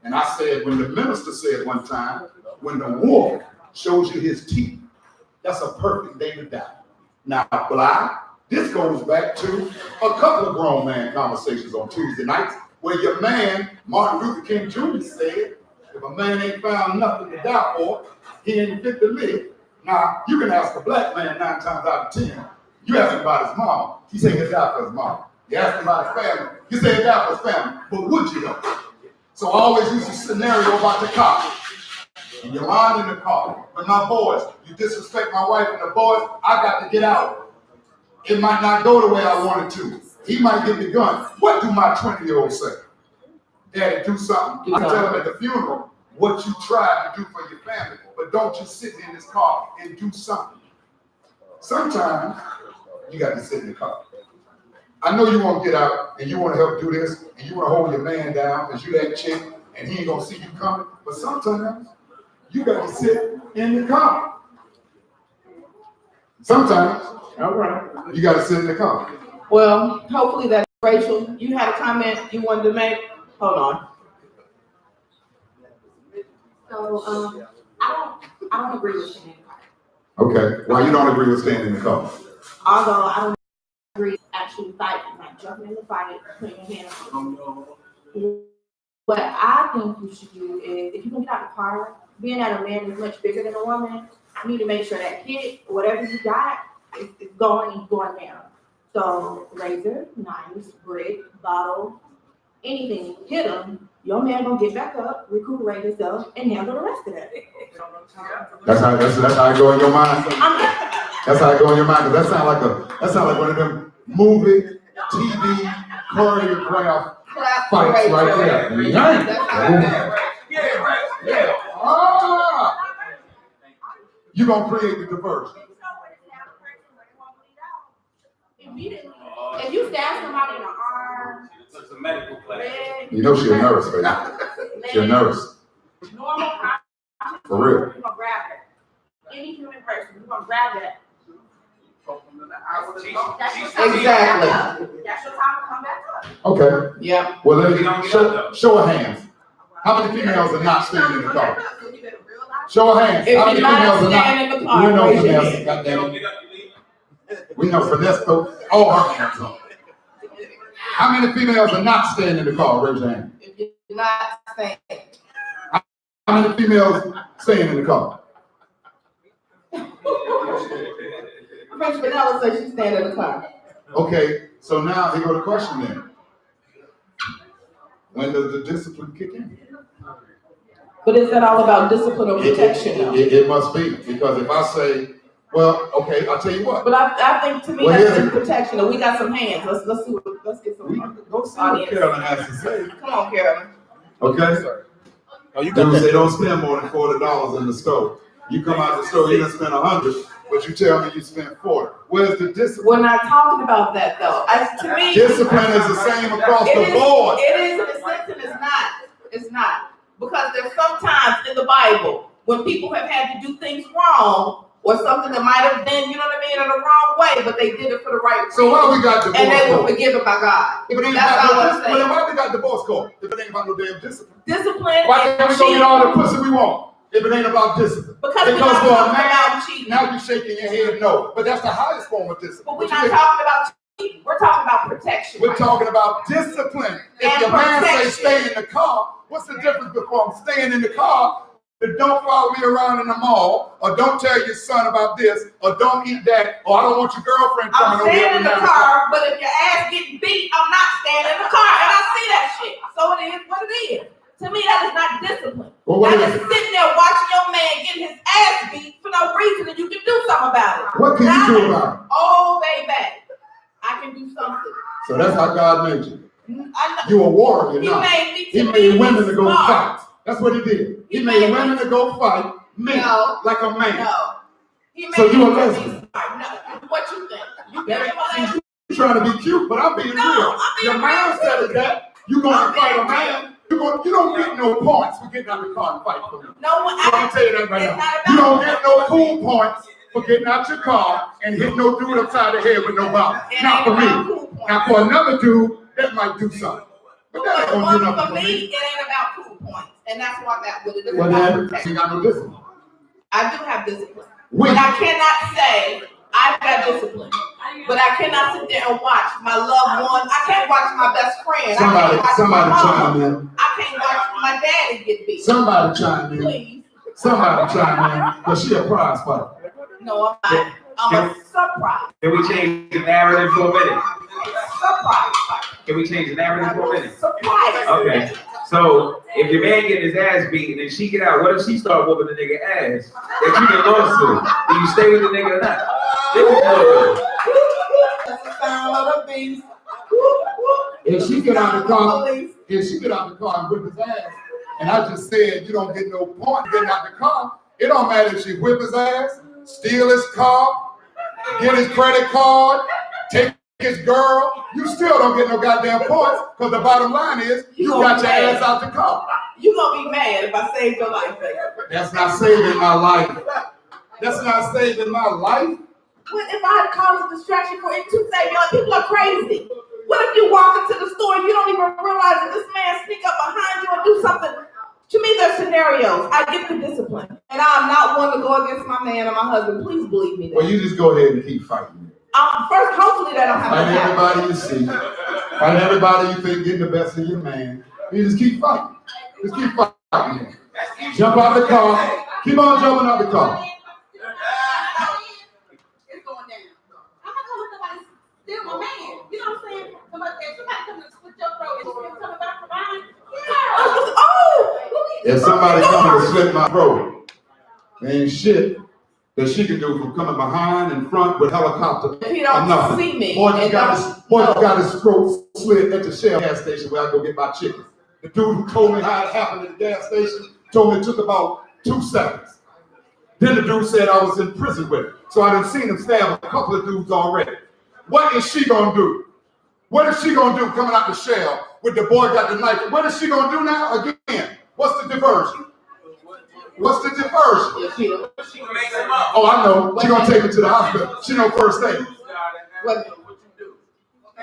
Speaker 1: And I said, when the minister said one time, when the wolf shows you his teeth, that's a perfect day to die. Now, this goes back to a couple of grown man conversations on Tuesday nights where your man Martin Luther King Jr. said, if a man ain't found nothing to die for, he ain't fit to live. Now, you can ask a black man 9 times out of 10. You ask him about his mama, he say he died for his mama. You ask him about his family, he say he died for his family. But would you know? So I always use a scenario about the car. And you're lying in the car. With my boys, you disrespect my wife and the boys, I got to get out. It might not go the way I wanted to. He might get the gun. What do my 20-year-old say? Daddy, do something. I tell him at the funeral what you tried to do for your family, but don't you sit in this car and do something. Sometimes you got to sit in the car. I know you want to get out and you want to help do this and you want to hold your man down because you that chick and he ain't gonna see you coming, but sometimes you got to sit in the car. Sometimes you got to sit in the car.
Speaker 2: Well, hopefully that, Rachel, you had a comment you wanted to make? Hold on.
Speaker 5: So, I don't agree with staying in the car.
Speaker 1: Okay, why you don't agree with staying in the car?
Speaker 5: Although I don't agree with actually fighting, like jumping in the fight, putting your hands on. What I think you should do is, if you can get out of the car, being that a man is much bigger than a woman,
Speaker 8: you need to make sure that hit, whatever you got, is going down. So razor, knives, brick, bottle, anything, hit them. Your man gonna get back up, recuperate himself, and handle the rest of that.
Speaker 1: That's how it go in your mind. That's how it go in your mind. Cause that sound like one of them movie, TV, choreographed fights right there. Yeah. Ah! You gonna create the diversion.
Speaker 8: Immediately. If you stab somebody in the arm,
Speaker 4: It's a medical class.
Speaker 8: leg,
Speaker 1: You know she's a nurse, baby. She's a nurse.
Speaker 8: normal,
Speaker 1: For real.
Speaker 8: you're gonna grab that. Any human person, you're gonna grab that. That's your time
Speaker 2: Exactly.
Speaker 8: to come back up. That's your time to come back up.
Speaker 1: Okay.
Speaker 2: Yeah.
Speaker 1: Well, let me show of hands. How many females are not standing in the car? Show of hands.
Speaker 2: If
Speaker 1: How many
Speaker 2: you're not
Speaker 1: females are not?
Speaker 2: standing in the car,
Speaker 1: We know
Speaker 2: raise your
Speaker 1: females.
Speaker 2: hand.
Speaker 1: Goddamn it. We know Vanessa. All her hands on. How many females are not staying in the car? Raise your hand.
Speaker 2: If you're not saying,
Speaker 1: How many females staying in the car?
Speaker 2: French Vanilla says she's standing in the car.
Speaker 1: Okay, so now here go the question then. When does the discipline kick in?
Speaker 2: But is that all about discipline or protection though?
Speaker 1: It must be, because if I say, well, okay, I'll tell you what.
Speaker 2: But I think to me
Speaker 1: Well,
Speaker 2: that's
Speaker 1: here's
Speaker 2: in protection. And we got some hands. Let's see what, let's get
Speaker 1: We
Speaker 2: some.
Speaker 1: go see what Carolyn has to say.
Speaker 2: Come on, Carolyn.
Speaker 1: Okay?
Speaker 6: Oh, you got
Speaker 1: Dudes,
Speaker 6: that.
Speaker 1: they don't spend more than $40 in the store. You come out the store, you done spend 100, but you tell me you spent 40. Where's the discipline?
Speaker 2: We're not talking about that though. To me,
Speaker 1: Discipline is the same across
Speaker 2: it
Speaker 1: the
Speaker 2: is,
Speaker 1: board.
Speaker 2: it is in a sense and it's not. It's not. Because there's sometimes in the Bible when people have had to do things wrong or something that might have been, you know what I mean, in the wrong way, but they did it for the right reason.
Speaker 1: So why we got divorce
Speaker 2: And they were
Speaker 1: court?
Speaker 2: forgiven by God.
Speaker 1: If it ain't
Speaker 2: That's
Speaker 1: about
Speaker 2: all
Speaker 1: no
Speaker 2: I'm
Speaker 1: discipline,
Speaker 2: saying.
Speaker 1: then why we got divorce court? If it ain't about no damn discipline.
Speaker 2: Discipline
Speaker 1: Why can't we
Speaker 2: and
Speaker 1: go get
Speaker 2: cheating.
Speaker 1: all the pussy we want if it ain't about discipline?
Speaker 2: Because we're
Speaker 1: Because
Speaker 2: not
Speaker 1: for a
Speaker 2: talking
Speaker 1: man,
Speaker 2: about cheating.
Speaker 1: now you're shaking your head no. But that's the highest form of discipline.
Speaker 2: But we're
Speaker 1: What you
Speaker 2: not
Speaker 1: think?
Speaker 2: talking about cheating. We're talking about protection.
Speaker 1: We're talking about discipline. If
Speaker 2: And
Speaker 1: your man say
Speaker 2: protection.
Speaker 1: stay in the car, what's the difference before I'm staying in the car? But don't follow me around in the mall, or don't tell your son about this, or don't eat that, or I don't want your girlfriend
Speaker 2: I'm
Speaker 1: coming over here.
Speaker 2: staying in the car, but if your ass getting beat, I'm not staying in the car. And I see that shit. So it is what it is. To me, that is not discipline.
Speaker 1: Well, what
Speaker 2: that
Speaker 1: is
Speaker 2: is
Speaker 1: it?
Speaker 2: sitting there watching your man getting his ass beat for no reason and you can do something about it.
Speaker 1: What can you do about it?
Speaker 2: Oh, baby. I can do something.
Speaker 1: So that's how God made you.
Speaker 2: I know.
Speaker 1: You a warrior
Speaker 2: He
Speaker 1: now.
Speaker 2: made me
Speaker 1: He
Speaker 2: to
Speaker 1: made
Speaker 2: be
Speaker 1: women to go
Speaker 2: smart.
Speaker 1: fight. That's what he did. He made women to go fight men
Speaker 2: No.
Speaker 1: like a man.
Speaker 2: No. He made
Speaker 1: So you
Speaker 2: me
Speaker 1: a
Speaker 2: to be
Speaker 1: lesbian?
Speaker 2: smart. No. What you think? You think I'm a lesbian?
Speaker 1: You trying to be cute, but I'm being
Speaker 2: No,
Speaker 1: real.
Speaker 2: I'm being
Speaker 1: Your man
Speaker 2: real.
Speaker 1: said it that. You gonna
Speaker 2: I'm
Speaker 1: fight a
Speaker 2: being
Speaker 1: man. You don't get no points for getting out the car and fight for me.
Speaker 2: No one.
Speaker 1: So I'm gonna tell you that right
Speaker 2: It's
Speaker 1: now.
Speaker 2: not
Speaker 1: You don't
Speaker 2: about
Speaker 1: get no cool points for getting out your car and hit no dude upside the head with no bomb.
Speaker 2: It
Speaker 1: Not
Speaker 2: ain't
Speaker 1: for
Speaker 2: about
Speaker 1: me.
Speaker 2: cool points.
Speaker 1: Now for another dude, that might do something. But that ain't
Speaker 2: But
Speaker 1: gonna do nothing
Speaker 2: for me, it ain't about cool points. And that's why that what it is
Speaker 1: Well
Speaker 2: about
Speaker 1: then,
Speaker 2: protection.
Speaker 1: you got no discipline.
Speaker 2: I do have discipline.
Speaker 1: When?
Speaker 2: But I cannot say I've got discipline. But I cannot sit there and watch my loved one. I can't watch my best friend.
Speaker 1: Somebody
Speaker 2: I can't watch my
Speaker 1: chime
Speaker 2: mom.
Speaker 1: in.
Speaker 2: I can't watch my daddy get beat.
Speaker 1: Somebody chime in.
Speaker 2: Please.
Speaker 1: Somebody chime in. Cause she a prize fighter.
Speaker 2: No, I'm not. I'm a surprise.
Speaker 9: Can we change the narrative for a minute?
Speaker 2: Surprise.
Speaker 9: Can we change the narrative for a minute?
Speaker 2: Surprise.
Speaker 9: Okay. So if your man getting his ass beat and then she get out, what if she start whooping the nigga ass that you get lost to? Do you stay with the nigga or not? This is what
Speaker 2: That's the sound of the beast.
Speaker 1: If she get out the car,
Speaker 2: Police.
Speaker 1: if she get out the car and whip his ass, and I just said you don't get no point getting out the car, it don't matter if she whip his ass, steal his car, get his credit card, take his girl, you still don't get no goddamn points, because the bottom line is you got your ass out the car.
Speaker 2: You gonna be mad if I saved your life, baby.
Speaker 1: That's not saving my life. That's not saving my life.
Speaker 2: What if I had caused a distraction for it to save your life? People are crazy. What if you walk into the store and you don't even realize that this man sneak up behind you and do something? To me, there's scenarios. I get the discipline. And I'm not one to go against my man or my husband. Please believe me.
Speaker 1: Well, you just go ahead and keep fighting.
Speaker 2: First, hopefully that don't have
Speaker 1: Fight
Speaker 2: to happen.
Speaker 1: everybody you see. Fight everybody you think getting the best of your man. You just keep fighting. Just keep fighting. Jump out the car. Keep on jumping out the car.
Speaker 5: up there, somebody come and split your throat, and you coming back from behind?
Speaker 1: If somebody come to slit my throat, there ain't shit that she can do from coming behind and front with helicopter.
Speaker 2: If he don't see me,
Speaker 1: Boy, you got his throat slit at the Shell gas station where I go get my chicken. The dude who told me how it happened at the gas station told me it took about 2 seconds. Then the dude said I was in prison with him. So I done seen him stab a couple of dudes already. What is she gonna do? What is she gonna do coming out the Shell with the boy got the knife? What is she gonna do now? Again, what's the diversion? What's the diversion? Oh, I know. She gonna take me to the hospital. She know first aid.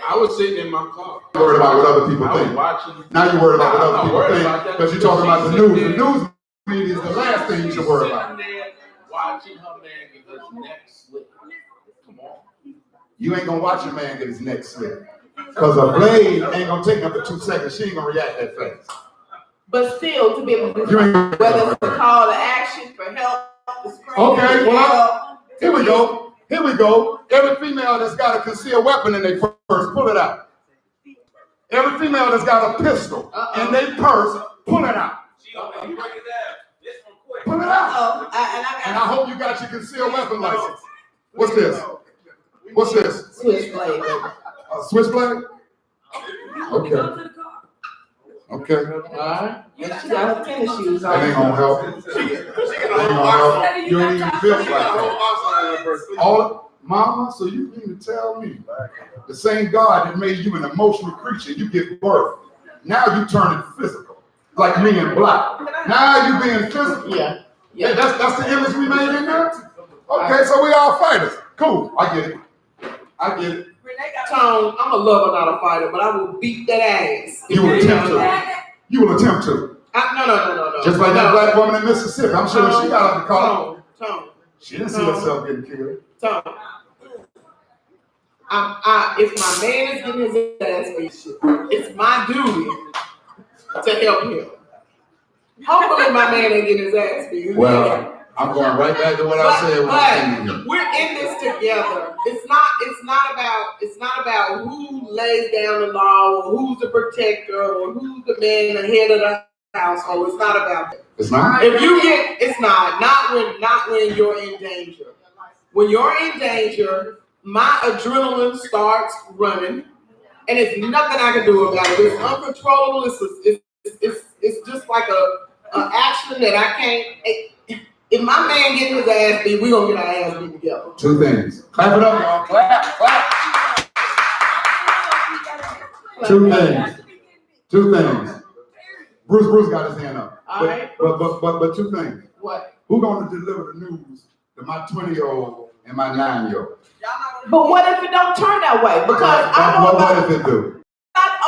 Speaker 4: I was sitting in my car.
Speaker 1: Worried about what other people think.
Speaker 4: Watching.
Speaker 1: Now you're worried about what other people
Speaker 4: about
Speaker 1: think because you're talking about the news. The news media is the last thing you should worry
Speaker 4: Sitting
Speaker 1: about.
Speaker 4: there watching her man get his neck slit. Come on.
Speaker 1: You ain't gonna watch your man get his neck slit. Because a blade ain't gonna take up to 2 seconds. She ain't gonna react that fast.
Speaker 2: But still, to be able to do
Speaker 1: You
Speaker 2: something,
Speaker 1: ain't-
Speaker 2: whether it's a call to action for help, to scream,
Speaker 1: Okay,
Speaker 2: to
Speaker 1: well,
Speaker 2: yell,
Speaker 1: here we go. Here we go. Every female that's got a concealed weapon in their purse, pull it out. Every female that's got a pistol in their purse, pull it out. Pull it out. And I hope you got your concealed weapon license. What's this? What's this?
Speaker 2: Switchblade.
Speaker 1: A switchblade? Okay. Okay.
Speaker 2: Alright. And she got her tennis shoes
Speaker 1: That ain't
Speaker 2: on.
Speaker 1: gonna help. That ain't gonna help. You ain't even built like that. All, mama, so you mean to tell me the same God that made you an emotional creature, you give birth. Now you turning physical, like me in black. Now you being physical.
Speaker 2: Yeah.
Speaker 1: Yeah, that's the image we made in there. Okay, so we all fighters. Cool, I get it. I get it.
Speaker 7: Tone, I'm a lover, not a fighter, but I will beat that ass.
Speaker 1: You will attempt to. You will attempt to.
Speaker 7: No.
Speaker 1: Just like that black woman in Mississippi. I'm sure she got out the car.
Speaker 7: Tone.
Speaker 1: She didn't see herself getting killed.
Speaker 7: Tone. If my man is getting his ass beat, it's my duty to help him. Hopefully my man ain't getting his ass beat.
Speaker 1: Well, I'm going right back to what I said when I came here.
Speaker 7: We're in this together. It's not about who lays down the law or who's the protector or who's the man ahead of the household. It's not about that.
Speaker 1: It's not?
Speaker 7: If you get, it's not when you're in danger. When you're in danger, my adrenaline starts running, and it's nothing I can do about it. It's uncontrollable. It's just like a action that I can't. If my man getting his ass beat, we gonna get our ass beat together.
Speaker 1: 2 things. Clap it up, y'all. Clap, clap. 2 things. 2 things. Bruce got his hand up.
Speaker 2: All right.
Speaker 1: But 2 things.
Speaker 2: What?
Speaker 1: Who gonna deliver the news to my 20-year-old and my 9-year-old?
Speaker 2: But what if it don't turn that way? Because I know
Speaker 1: What
Speaker 2: about,
Speaker 1: if it do?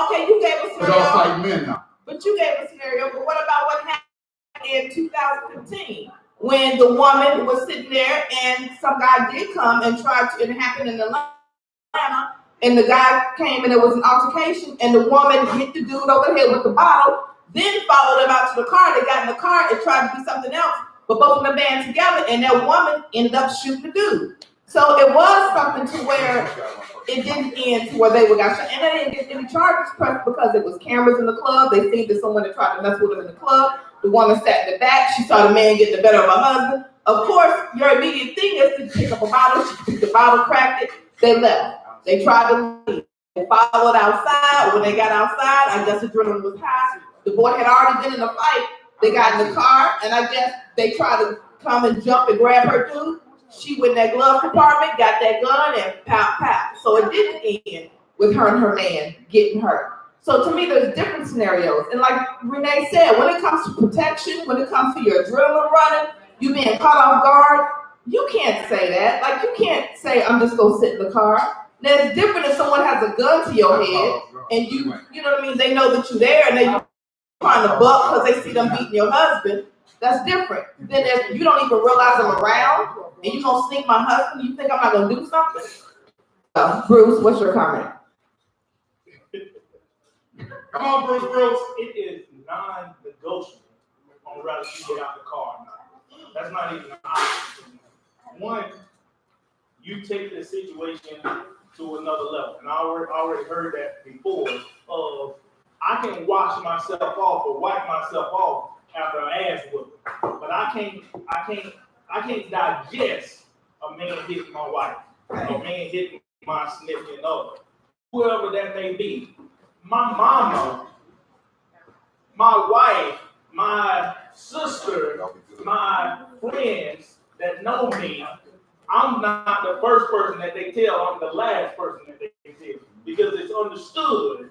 Speaker 2: okay, you gave a
Speaker 1: Because y'all
Speaker 2: scenario,
Speaker 1: fight men now.
Speaker 2: but you gave a scenario, but what about what happened in 2015? When the woman was sitting there and some guy did come and tried to, it happened in Atlanta, and the guy came and there was an altercation, and the woman hit the dude over the head with the bottle, then followed him out to the car. They got in the car and tried to do something else, but both of them band together, and that woman ended up shooting the dude. So it was something to where it didn't end to where they got shot, and they didn't get any charges pressed because it was cameras in the club. They seen that someone had tried to mess with them in the club. The woman sat in the back. She saw the man getting the better of her husband. Of course, your immediate thing is to pick up a bottle. She picked the bottle, cracked it. They left. They tried to leave. They followed outside. When they got outside, I guess adrenaline was high. The boy had already been in a fight. They got in the car, and I guess they tried to come and jump and grab her dude. She went in that glove compartment, got that gun, and pow, pow. So it didn't end with her and her man getting hurt. So to me, there's different scenarios. And like Renee said, when it comes to protection, when it comes to your adrenaline running, you being caught off guard, you can't say that. Like, you can't say, I'm just gonna sit in the car. Now, it's different if someone has a gun to your head and you know what I mean? They know that you're there and they're trying to buck because they see them beating your husband. That's different than if you don't even realize I'm around and you gonna sneak my husband. You think I'm not gonna do something? Bruce, what's your comment?
Speaker 1: Come on, Bruce.
Speaker 10: It is non-negotiable on whether you get out the car or not. That's not even an option. One, you take the situation to another level. And I already heard that before of I can wash myself off or wipe myself off after an ass whooping, but I can't digest a man hitting my wife, a man hitting my significant other, whoever that may be. My mama, my wife, my sister, my friends that know me, I'm not the first person that they tell, I'm the last person that they tell. Because it's understood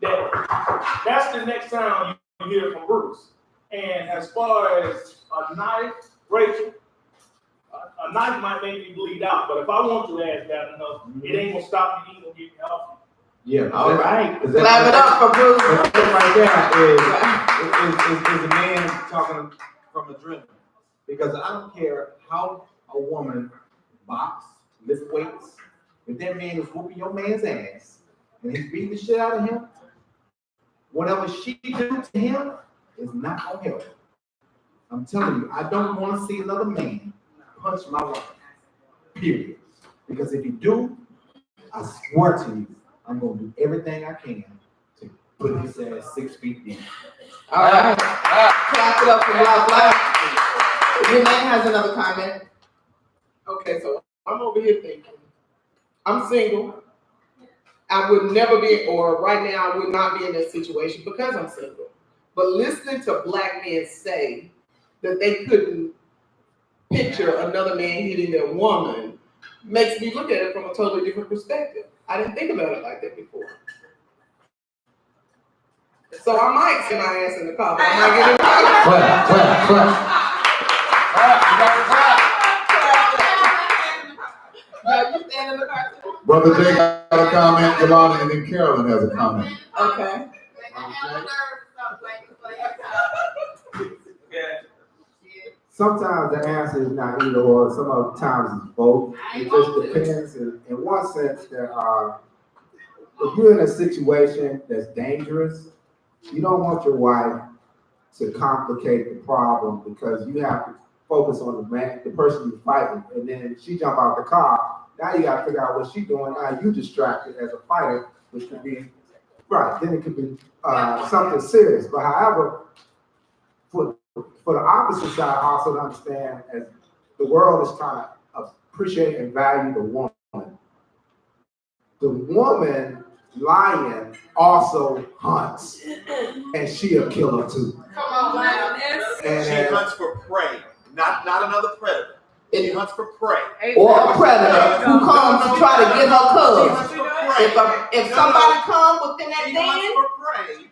Speaker 10: that that's the next time you hear from Bruce. And as far as a knife, Rachel, a knife might make me bleed out, but if I want to ask bad enough, it ain't gonna stop me, it ain't gonna get me healthy.
Speaker 3: Yeah.
Speaker 2: All right.
Speaker 3: Clap
Speaker 2: Clap it up for Bruce.
Speaker 3: That right there is a man talking from adrenaline. Because I don't care how a woman box, lift weights, if that man is whooping your man's ass and he's beating the shit out of him, whatever she do to him is not gonna help. I'm telling you, I don't want to see another man punch my wife. Period. Because if you do, I swear to you, I'm gonna do everything I can to put his ass 6 feet deep.
Speaker 2: All right. Clap it up for Blah Blah. Your man has another comment.
Speaker 7: Okay, so I'm over here thinking, I'm single. I would never be, or right now I would not be in that situation because I'm single. But listening to black men say that they couldn't picture another man hitting their woman makes me look at it from a totally different perspective. I didn't think about it like that before. So I might sit my ass in the car, but I might get in the car.
Speaker 2: Yeah, you stand in the car too?
Speaker 1: Brother Jay got a comment, Yolanda, and then Carolyn has a comment.
Speaker 2: Okay.
Speaker 3: Sometimes the answer is not either or, some other times it's both. It just depends. In one sense, if you're in a situation that's dangerous, you don't want your wife to complicate the problem because you have to focus on the person you're fighting. And then she jump out the car. Now you got to figure out what she's doing. Now you distracted as a fighter, which could be, right, then it could be something serious. But however, for the opposite side, also to understand as the world is trying to appreciate and value the woman. The woman lion also hunts, and she a killer too.
Speaker 5: Come on, lioness.
Speaker 11: She hunts for prey, not another predator. She hunts for prey.
Speaker 2: Or a predator who comes to try to get her cubs. If somebody comes within that
Speaker 11: She
Speaker 2: den,
Speaker 11: hunts for prey.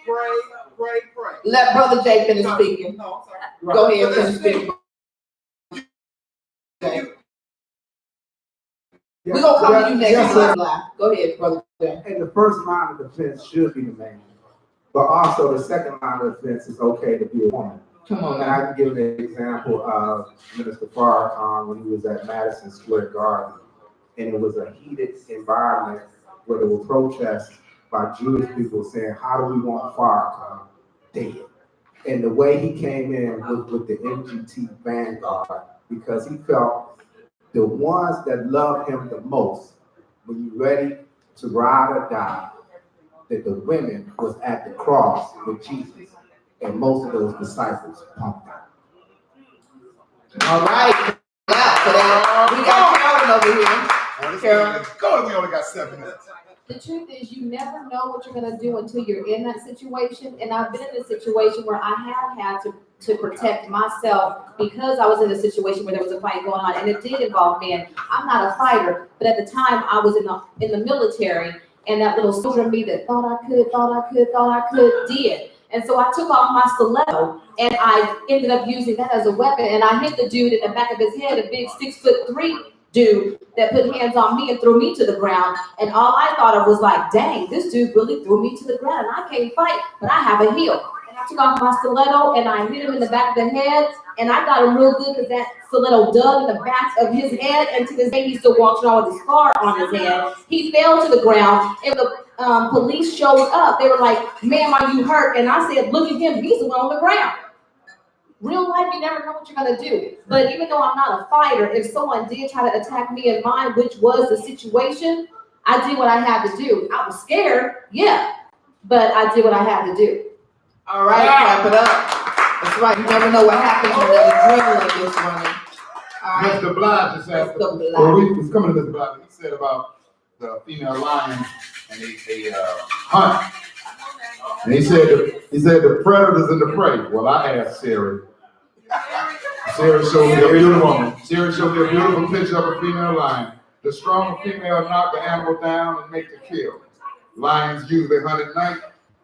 Speaker 11: Prey.
Speaker 2: let Brother Jay finish speaking.
Speaker 11: No, I'm sorry.
Speaker 2: Go ahead and finish speaking. We're gonna come to you next.
Speaker 3: Yes,
Speaker 2: Go ahead, Brother Jay.
Speaker 3: and the first line of defense should be the man. But also the second line of defense is okay to be a woman.
Speaker 2: Come on
Speaker 3: And
Speaker 2: now.
Speaker 3: I can give an example of Minister Farrakhan when he was at Madison Square Garden. And it was a heated environment where there were protests by Jewish people saying, how do we want Farrakhan dead? And the way he came in was with the MGT vanguard because he felt the ones that loved him the most, when you're ready to ride or die, that the women was at the cross with Jesus. And most of those disciples pumped out.
Speaker 2: All right. Yeah, so we got Carolyn over here. Carolyn.
Speaker 1: Go, we only got 7 minutes.
Speaker 12: The truth is, you never know what you're gonna do until you're in that situation. And I've been in a situation where I have had to protect myself because I was in a situation where there was a fight going on, and it did involve men. I'm not a fighter, but at the time I was in the military, and that little soldier in me that thought I could did. And so I took off my stiletto, and I ended up using that as a weapon, and I hit the dude in the back of his head, a big 6'3" dude that put hands on me and threw me to the ground. And all I thought of was like, dang, this dude really threw me to the ground, and I can't fight, but I have a heel. And I took off my stiletto, and I hit him in the back of the head, and I got him real good because that stiletto dug in the back of his head, and to this day, he still walks around with a scar on his head. He fell to the ground, and the police showed up. They were like, ma'am, are you hurt? And I said, look at him, he's the one on the ground. Real life, you never know what you're gonna do. But even though I'm not a fighter, if someone did try to attack me in mine, which was the situation, I did what I had to do. I was scared, yeah, but I did what I had to do.
Speaker 2: All right, clap it up. That's right. You never know what happens when that adrenaline is running. All right.
Speaker 1: Mr. Blige just said,
Speaker 2: Mr. Blige.
Speaker 1: well, we was coming to Mr. Blige, he said about the female lions and they hunt. And he said the predators and the prey. Well, I asked Siri. Siri showed me a beautiful picture of a female lion. The stronger female knock the animal down and make the kill. Lions usually hunt at night.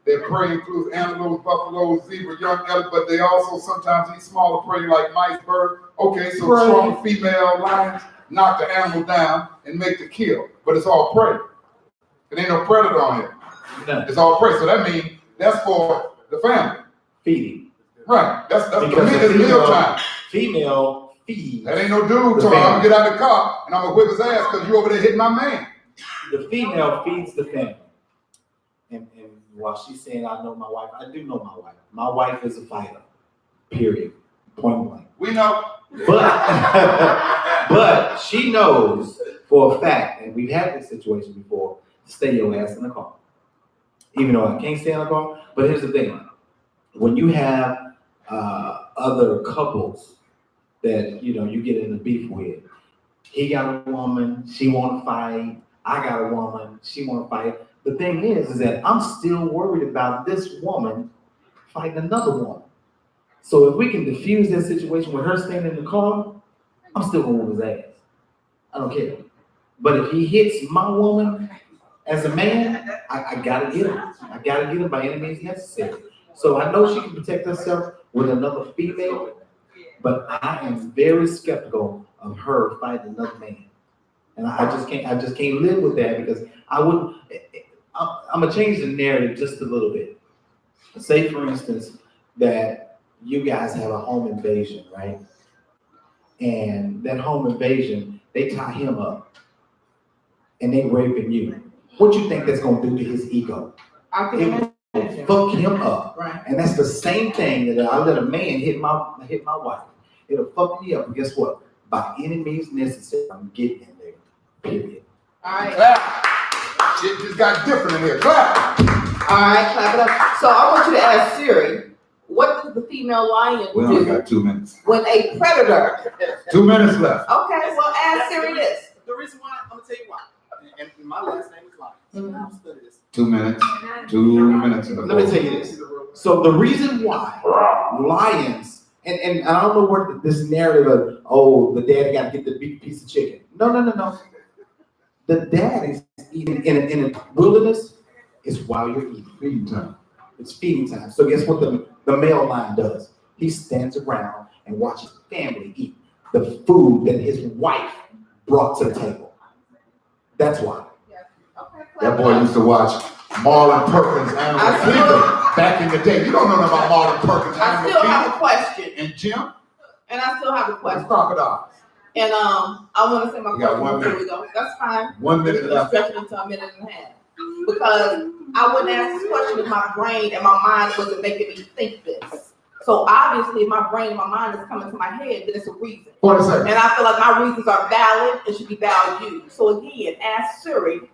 Speaker 1: Their prey includes antelopes, buffaloes, zebra, young elephants, but they also sometimes eat smaller prey like mice, birds. Okay, so the stronger female lions knock the animal down and make the kill, but it's all prey. It ain't no predator on it. No. It's all prey, so that means that's for the family.
Speaker 3: Feeding.
Speaker 1: Right, that's meal time.
Speaker 3: Female feed.
Speaker 1: That ain't no dude talking, I'm gonna get out of the car and I'm gonna whip his ass because you over there hitting my man.
Speaker 3: The female feeds the family. And while she's saying, I know my wife, I do know my wife. My wife is a fighter, period, point blank.
Speaker 1: We know.
Speaker 3: But she knows for a fact, and we've had this situation before, stay your ass in the car. Even though I can't stay in the car, but here's the thing. When you have other couples that, you get in a beef with, he got a woman, she want to fight, I got a woman, she want to fight. The thing is that I'm still worried about this woman fighting another woman. So if we can diffuse that situation with her staying in the car, I'm still gonna whoop his ass. I don't care. But if he hits my woman as a man, I gotta get him. I gotta get him by any means necessary. So I know she can protect herself with another female, but I am very skeptical of her fighting another man. And I just can't live with that because I'm gonna change the narrative just a little bit. Say, for instance, that you guys have a home invasion, right? And that home invasion, they tie him up and they raping you. What you think that's gonna do to his ego? It will fuck him up.
Speaker 2: Right.
Speaker 3: And that's the same thing that I let a man hit my wife. It'll fuck me up. But guess what? By any means necessary, I'm getting in there. Period.
Speaker 2: All right.
Speaker 1: Clap. It just got different in here. Clap.
Speaker 2: All right, clap it up. So I want you to ask Siri, what does the female lion
Speaker 1: We only
Speaker 2: do
Speaker 1: got 2 minutes.
Speaker 2: when a predator?
Speaker 1: 2 minutes left.
Speaker 2: Okay, well, ask Siri this.
Speaker 11: The reason why, I'm gonna tell you why. And my last name is Lyons. I'm studying this.
Speaker 1: 2 minutes. 2 minutes.
Speaker 3: Let me tell you this. So the reason why lions, and I don't know where this narrative of, oh, the daddy got to get the big piece of chicken. No. The dad is eating in a wilderness is while you're eating.
Speaker 1: Feeding time.
Speaker 3: It's feeding time. So guess what the male lion does? He stands around and watches family eat the food that his wife brought to the table. That's why.
Speaker 1: That boy used to watch Marlon Perkins Animal Kingdom back in the day. You don't know nothing about Marlon Perkins
Speaker 2: I
Speaker 1: Animal
Speaker 2: still have
Speaker 1: Kingdom.
Speaker 2: a question.
Speaker 1: And Jim?
Speaker 2: And I still have a question.
Speaker 1: Crocodiles.
Speaker 2: And I want to say my
Speaker 1: You got 1
Speaker 2: question before
Speaker 1: minute.
Speaker 2: we go. That's fine.
Speaker 1: 1 minute left.
Speaker 2: Stretch it into a minute and a half. Because I wouldn't ask this question if my brain and my mind wasn't making me think this. So obviously, my brain and my mind is coming to my head, but it's a reason.
Speaker 1: 40 seconds.
Speaker 2: And I feel like my reasons are valid and should be valued. So again, ask Siri,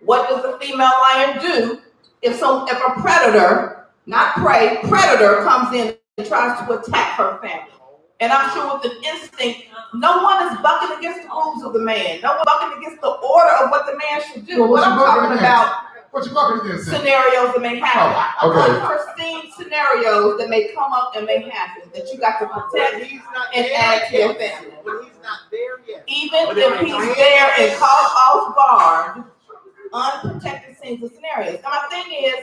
Speaker 2: what does a female lion do if a predator, not prey, predator comes in and tries to attack her family? And I'm sure with an instinct, no one is bucking against the rules of the man. No one bucking against the order of what the man should do.
Speaker 1: Well,
Speaker 2: What I'm talking about,
Speaker 1: what you bucking against?
Speaker 2: scenarios that may happen.
Speaker 1: Oh, okay.
Speaker 2: Unforeseen scenarios that may come up and may happen that you got to protect
Speaker 11: He's not
Speaker 2: and
Speaker 11: there
Speaker 2: add to your
Speaker 11: yet.
Speaker 2: family.
Speaker 11: When he's not there yet.
Speaker 2: Even if he's there and caught off guard, unprotected scenes and scenarios. And my thing is,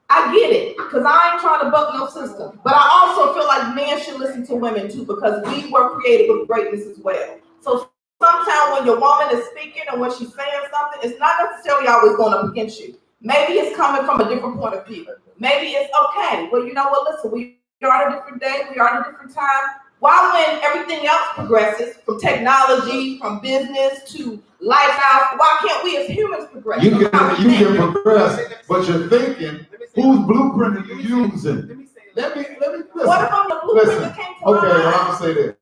Speaker 2: I get it, because I ain't trying to buck no system. But I also feel like men should listen to women too, because we were created with greatness as well. So sometimes when your woman is speaking and when she's saying something, it's not necessarily always going up against you. Maybe it's coming from a different point of view. Maybe it's okay. Well, you know what? Listen, we are at a different day. We are at a different time. Why, when everything else progresses, from technology, from business to lifestyle, why can't we as humans progress?
Speaker 1: You can progress, but you're thinking, whose blueprint are you using? let me listen.
Speaker 8: What if I'm the blueprint
Speaker 1: Listen.
Speaker 8: that came to
Speaker 1: Okay,
Speaker 8: my
Speaker 1: well,
Speaker 8: mind?
Speaker 1: I'm gonna say this.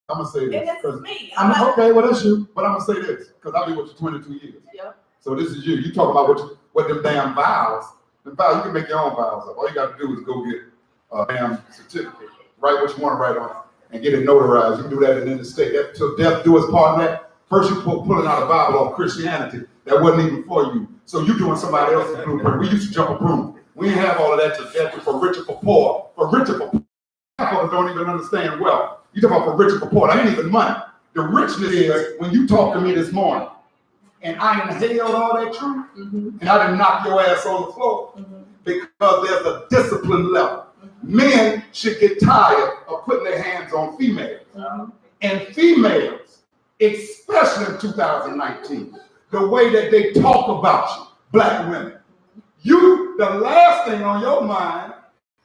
Speaker 1: I'm gonna say
Speaker 8: And
Speaker 1: this.
Speaker 8: this is
Speaker 1: 'Cause
Speaker 8: me.
Speaker 1: okay, well that's you. But I'm gonna say this because I've been with you 22 years.
Speaker 8: Yep.
Speaker 1: So this is you. You talk about what them damn vows. The vows, you can make your own vows up. All you got to do is go get a damn certificate, write what you want to write on it, and get it notarized. You can do that in the state. That till death do us part of that. First, you pulling out a Bible on Christianity that wasn't even for you. So you doing somebody else's blueprint. We used to jump a broom. We didn't have all of that till death for rich or for poor. For rich or for poor. People don't even understand wealth. You talk about for rich or for poor. That ain't even money. The richness is when you talk to me this morning, and I inhaled all that truth, and I didn't knock your ass on the floor because there's a discipline level. Men should get tired of putting their hands on females. And females, especially in 2019, the way that they talk about you, black women. The last thing on your mind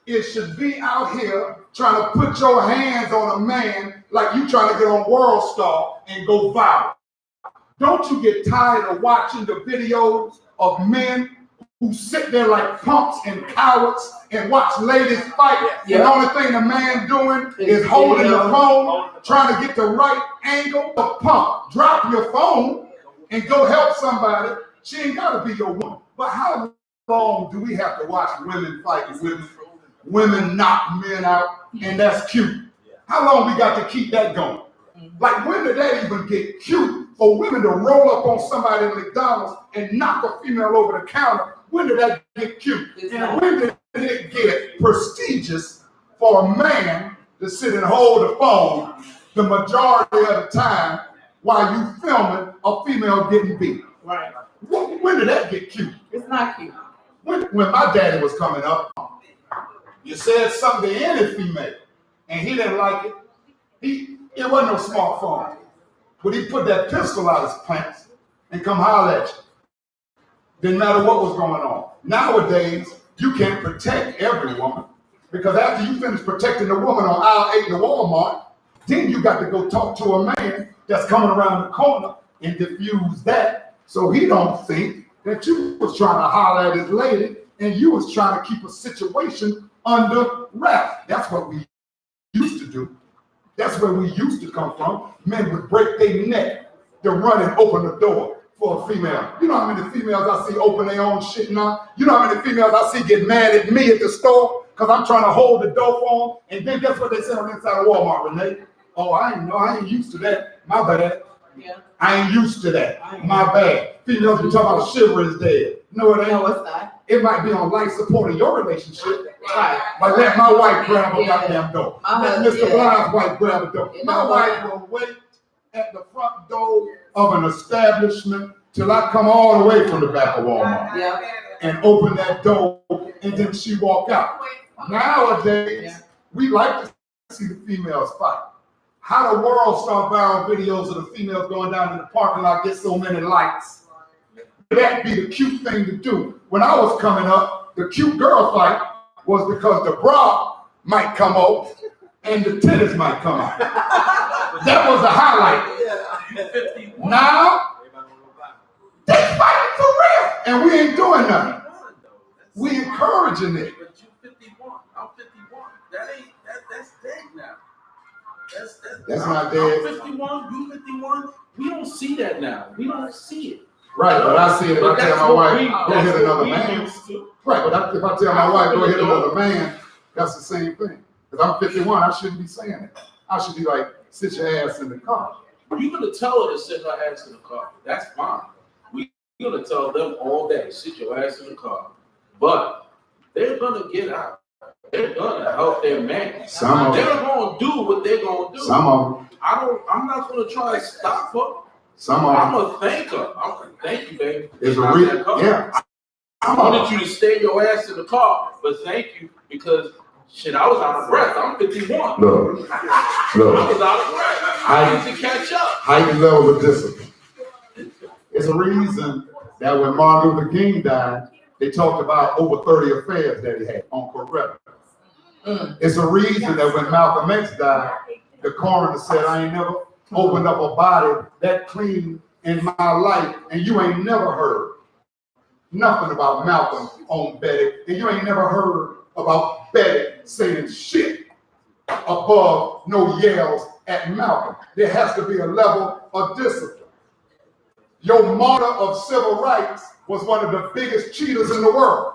Speaker 1: is should be out here trying to put your hands on a man like you trying to get on World Star and go viral. Don't you get tired of watching the videos of men who sit there like punks and cowards and watch ladies fight? Yeah. The only thing the man doing is holding the phone, trying to get the right angle. A punk, drop your phone and go help somebody. She ain't got to be your woman. But how long do we have to watch women fight women knock men out, and that's cute? How long we got to keep that going? Like, when did that even get cute for women to roll up on somebody at McDonald's and knock a female over the counter? When did that get cute? And when did it get prestigious for a man to sit and hold the phone the majority of the time while you filming a female getting beat?
Speaker 7: Right.
Speaker 1: When did that get cute?
Speaker 2: It's not cute.
Speaker 1: When my daddy was coming up, you said something to any female, and he didn't like it. It wasn't no smartphone, but he put that pistol out his pants and come holler at you. Didn't matter what was going on. Nowadays, you can't protect every woman because after you finish protecting the woman on aisle 8 in the Walmart, then you got to go talk to a man that's coming around the corner and diffuse that so he don't think that you was trying to holler at his lady and you was trying to keep a situation under wraps. That's what we used to do. That's where we used to come from. Men would break their neck to run and open the door for a female. You know how many females I see open their own shit now? You know how many females I see get mad at me at the store because I'm trying to hold the door for them? And then guess what they say on the inside of Walmart, Renee? Oh, I ain't used to that. My bad.
Speaker 2: Yeah.
Speaker 1: I ain't used to that. My bad. Females be talking about chivalry is dead. No, it ain't.
Speaker 2: No, it's not.
Speaker 1: It might be on life support in your relationship.
Speaker 2: Right.
Speaker 1: Like let my wife grab a goddamn door. Let Mr. Blind's wife grab a door. My wife will wait at the front door of an establishment till I come all the way from the back of Walmart and open that door, and then she walk out. Nowadays, we like to see the females fight. How the world start viral videos of the females going down in the parking lot, get so many likes. That'd be the cute thing to do. When I was coming up, the cute girl fight was because the bra might come off and the titties might come out. That was the highlight. Now, they fighting for real, and we ain't doing nothing. We encouraging it.
Speaker 4: But you 51, I'm 51. That's dead now.
Speaker 1: That's not dead.
Speaker 4: I'm 51, you 51. We don't see that now. We don't see it.
Speaker 1: Right, but I see it if I tell my wife, go hit another
Speaker 4: we
Speaker 1: man.
Speaker 4: used to.
Speaker 1: Right, but if I tell my wife, go hit another man, that's the same thing. Because I'm 51, I shouldn't be saying it. I should be like, sit your ass in the car.
Speaker 4: You're gonna tell her to sit her ass in the car. That's fine. We're gonna tell them all day, sit your ass in the car. But they're gonna get out. They're gonna help their man. They're gonna do what they're gonna do.
Speaker 1: Some of them.
Speaker 4: I'm not gonna try to stop her.
Speaker 1: Some of them.
Speaker 4: I'm gonna thank her. I'm gonna thank you, baby.
Speaker 1: It's a reason. Yeah.
Speaker 4: I wanted you to stay your ass in the car, but thank you because shit, I was out of breath. I'm 51.
Speaker 1: Look.
Speaker 4: I was out of breath. I need to catch up.
Speaker 1: Heightened level of discipline. It's a reason that when Martin Luther King died, they talked about over 30 affairs that he had on Coretta. It's a reason that when Malcolm X died, the coroner said, I ain't never opened up a body that clean in my life, and you ain't never heard nothing about Malcolm on Betty, and you ain't never heard about Betty saying shit above no yells at Malcolm. There has to be a level of discipline. Your martyr of civil rights was one of the biggest cheaters in the world.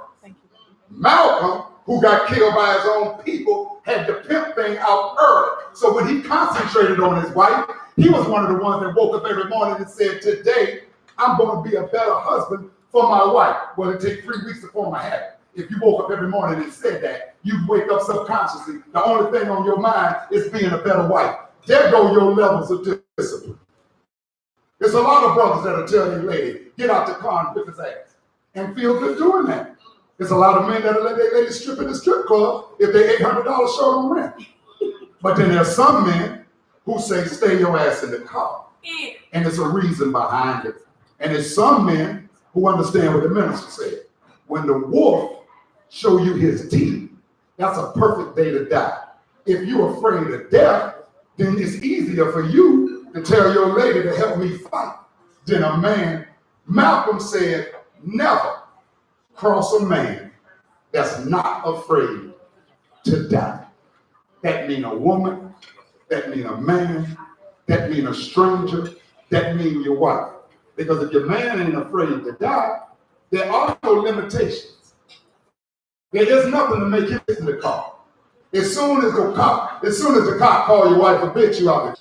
Speaker 1: Malcolm, who got killed by his own people, had the pimp thing out early. So when he concentrated on his wife, he was one of the ones that woke up every morning and said, today, I'm going to be a better husband for my wife. Well, it takes 3 weeks to form a habit. If you woke up every morning and said that, you wake up subconsciously. The only thing on your mind is being a better wife. There go your levels of discipline. There's a lot of brothers that'll tell their lady, get out the car and whip his ass, and feel good doing that. There's a lot of men that'll let their lady strip in the strip club if they're $800 short on rent. But then there's some men who say, stay your ass in the car. And there's a reason behind it. And there's some men who understand what the minister said. When the wolf show you his teeth, that's a perfect day to die. If you're afraid of death, then it's easier for you to tell your lady to help me fight than a man. Malcolm said, never cross a man that's not afraid to die. That mean a woman, that mean a man, that mean a stranger, that mean your wife. Because if your man ain't afraid to die, there are no limitations. There is nothing to make you get in the car. As soon as the cop call your wife a bitch, you out there.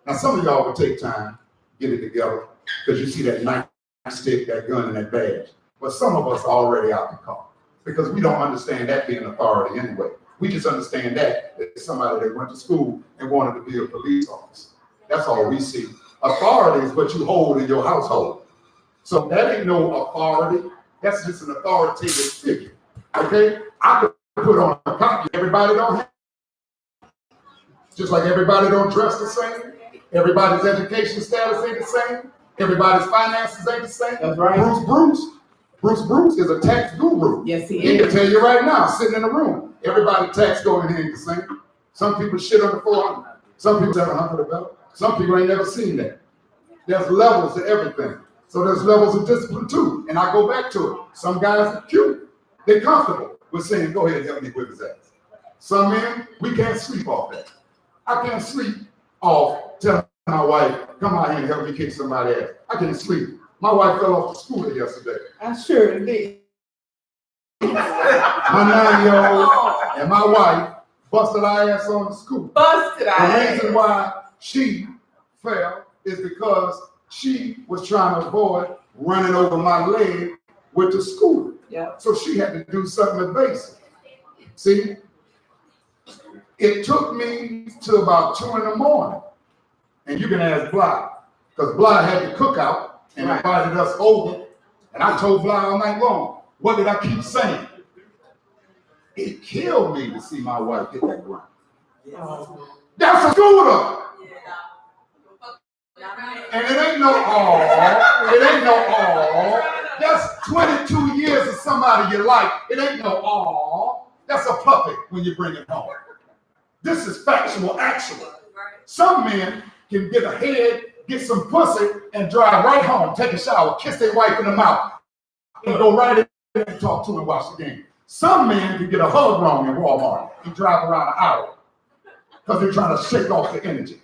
Speaker 1: Now some of y'all will take time, get it together, because you see that nightstick, that gun, and that badge. But some of us are already out the car because we don't understand that being authority anyway. We just understand that as somebody that went to school and wanted to be a police officer. That's all we see. Authority is what you hold in your household. So that ain't no authority. That's just an authoritative figure. Okay? I could put on a copy. Everybody don't have. Just like everybody don't dress the same. Everybody's education status ain't the same. Everybody's finances ain't the same.
Speaker 2: That's right.
Speaker 1: Bruce is a tax guru.
Speaker 2: Yes, he
Speaker 1: He can
Speaker 2: is.
Speaker 1: tell you right now, sitting in the room, everybody tax going in ain't the same. Some people shit under 400. Some people have 100 or better. Some people ain't never seen that. There's levels to everything. So there's levels of discipline too. And I go back to it. Some guys are cute. They're comfortable with saying, go ahead and help me whip his ass. Some men, we can't sleep off that. I can't sleep off telling my wife, come out here and help me kick somebody's ass. I can't sleep. My wife fell off the scooter yesterday.
Speaker 2: I sure did.
Speaker 1: My 9-year-old and my wife busted our ass on the scooter.
Speaker 2: Busted our
Speaker 1: The
Speaker 2: ass.
Speaker 1: reason why she fell is because she was trying to avoid running over my leg with the scooter.
Speaker 2: Yep.
Speaker 1: So she had to do something evasive. See? It took me to about 2 in the morning. And you can ask Bly, because Bly had the cookout and invited us over. And I told Bly all night long, what did I keep saying? It killed me to see my wife hit that ground. That's a scooter. And it ain't no aw. It ain't no aw. That's 22 years of somebody you like. It ain't no aw. That's a puppy when you bring it home. This is factual, actually. Some men can get a head, get some pussy, and drive right home, take a shower, kiss their wife in the mouth, and go right in and talk to her and watch the game. Some men can get a hug wrong in Walmart and drive around an hour because they're trying to shake off the energy.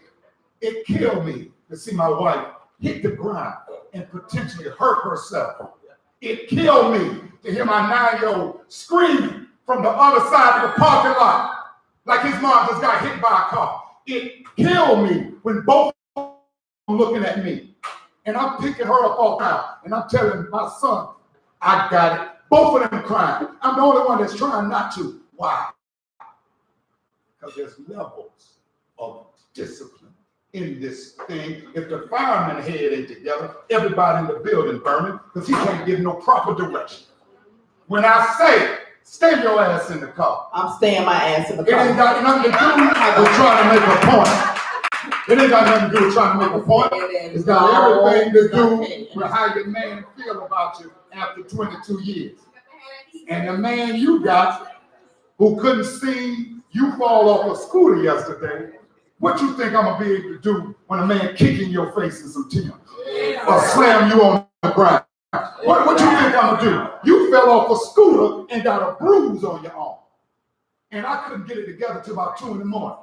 Speaker 1: It killed me to see my wife hit the ground and potentially hurt herself. It killed me to hear my 9-year-old screaming from the other side of the parking lot like his mom just got hit by a car. It killed me when both of them looking at me. And I'm picking her up off now. And I'm telling my son, I got it. Both of them crying. I'm the only one that's trying not to. Why? Because there's levels of discipline in this thing. If the fireman head ain't together, everybody in the building burning because he can't give no proper direction. When I say, stay your ass in the car.
Speaker 2: I'm staying my ass in the
Speaker 1: It
Speaker 2: car.
Speaker 1: ain't got nothing to do with trying to make a point. It ain't got nothing to do with trying to make a point. It's got everything to do with how your man feel about you after 22 years. And the man you got who couldn't see you fall off a scooter yesterday, what you think I'm gonna be able to do when a man kick in your face in some Tim's or slam you on the ground? What you think I'm gonna do? You fell off a scooter and got a bruise on your arm. and I couldn't get it together till about 2 in the morning.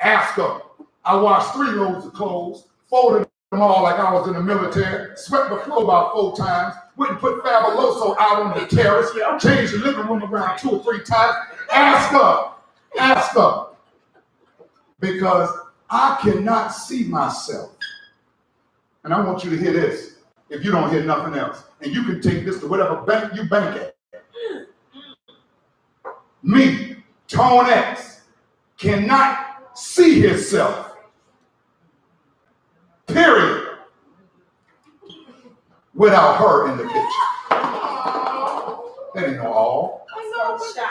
Speaker 1: Ask her. I washed 3 loads of clothes, folded them all like I was in the military, swept the floor about 4 times, went and put Fabuloso out on the terrace, changed the living room around 2 or 3 times. Ask her. Because I cannot see myself. And I want you to hear this, if you don't hear nothing else. And you can take this to whatever bank you bank at. Me, Tone X, cannot see himself. Period. Without her in the picture. That ain't no all.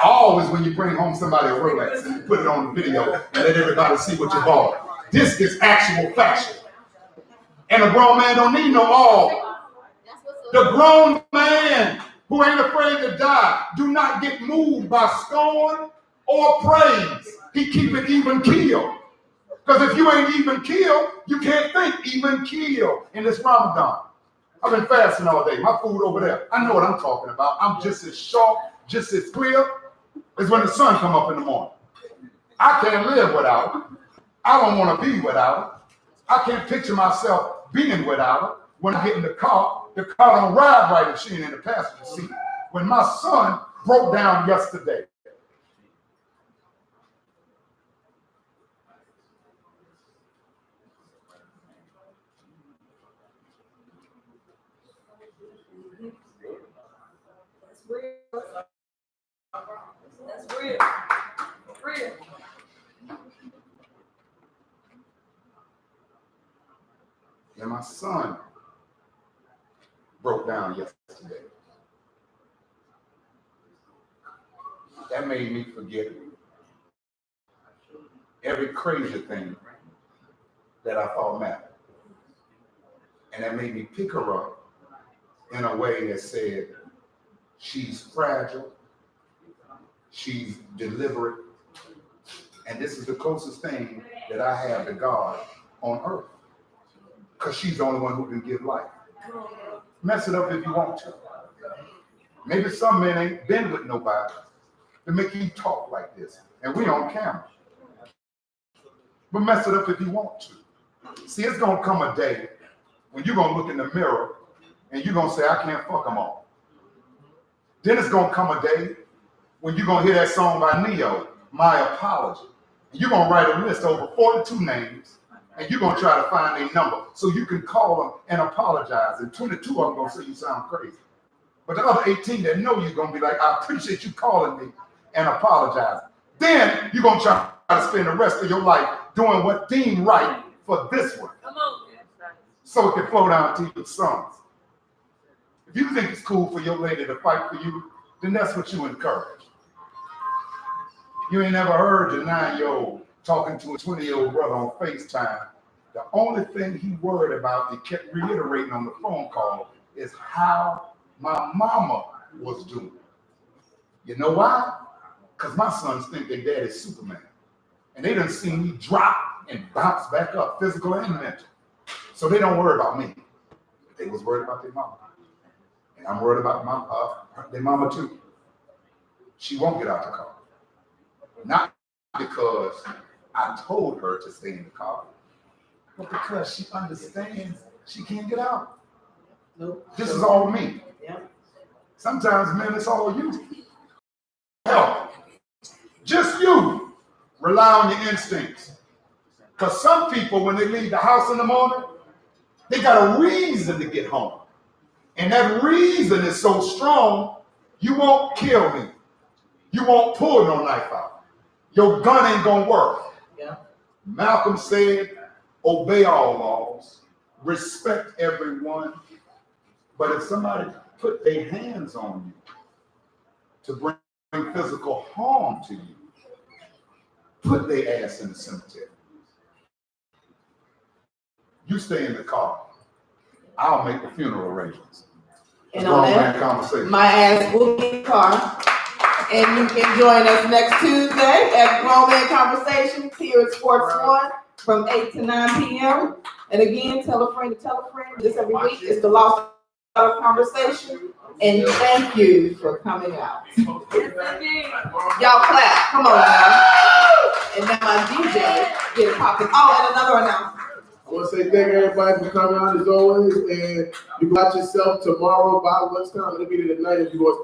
Speaker 1: All is when you bring home somebody a Rolex and you put it on the video and let everybody see what you bought. This is actual fashion. And a grown man don't need no all. The grown man who ain't afraid to die do not get moved by scorn or praise. He keep it even keel. Because if you ain't even keel, you can't think even keel in this Ramadan. I've been fasting all day. My food over there. I know what I'm talking about. I'm just as sharp, just as clear as when the sun come up in the morning. I can't live without it. I don't want to be without it. I can't picture myself being without it. When I get in the car don't ride right if she ain't in the passenger seat. When my son broke down yesterday,
Speaker 13: That's real. Real.
Speaker 1: and my son broke down yesterday. That made me forget every crazy thing that I thought mattered. And that made me pick her up in a way that said, she's fragile, she's deliberate, and this is the closest thing that I have to God on earth. Because she's the only one who can give life. Mess it up if you want to. Maybe some men ain't been with nobody to make you talk like this. And we on camera. But mess it up if you want to. See, it's going to come a day when you're going to look in the mirror and you're going to say, I can't fuck them all. Then it's going to come a day when you're going to hear that song by Neo, My Apology. And you're going to write a list over 42 names and you're going to try to find a number so you can call them and apologize. And 22 of them are going to say you sound crazy. But the other 18 that know you're going to be like, I appreciate you calling me and apologizing. Then you're going to try to spend the rest of your life doing what deemed right for this one.
Speaker 13: Come on.
Speaker 1: So it can flow down to your sons. If you think it's cool for your lady to fight for you, then that's what you encourage. You ain't never heard your 9-year-old talking to a 20-year-old brother on FaceTime. The only thing he worried about, he kept reiterating on the phone call, is how my mama was doing. You know why? Because my sons think their dad is Superman. And they done seen me drop and bounce back up, physical and mental. So they don't worry about me. They was worried about their mama. And I'm worried about their mama too. She won't get out the car. Not because I told her to stay in the car, but because she understands she can't get out.
Speaker 2: Nope.
Speaker 1: This is all me.
Speaker 2: Yeah.
Speaker 1: Sometimes, man, it's all you. Help. Just you. Rely on your instincts. Because some people, when they leave the house in the morning, they got a reason to get home. And that reason is so strong, you won't kill me. You won't pull no knife out. Your gun ain't gonna work.
Speaker 2: Yeah.
Speaker 1: Malcolm said, obey all laws, respect everyone. But if somebody put their hands on you to bring physical harm to you, put their ass in the cemetery. You stay in the car. I'll make the funeral arrangements.
Speaker 2: And on that, my ass will be in the car. And you can join us next Tuesday at Grown Man Conversations here at Sports One from 8 to 9 p.m. And again, tell a friend to tell a friend. This every week is the Lost Conversation. And thank you for coming out.
Speaker 13: Yes, indeed.
Speaker 2: Y'all clap, come on now. And now my DJ get it popping. Oh, and another announcement.
Speaker 14: I want to say thank everybody for coming out as always, and you got yourself tomorrow by lunchtime. It'll be tonight if you want.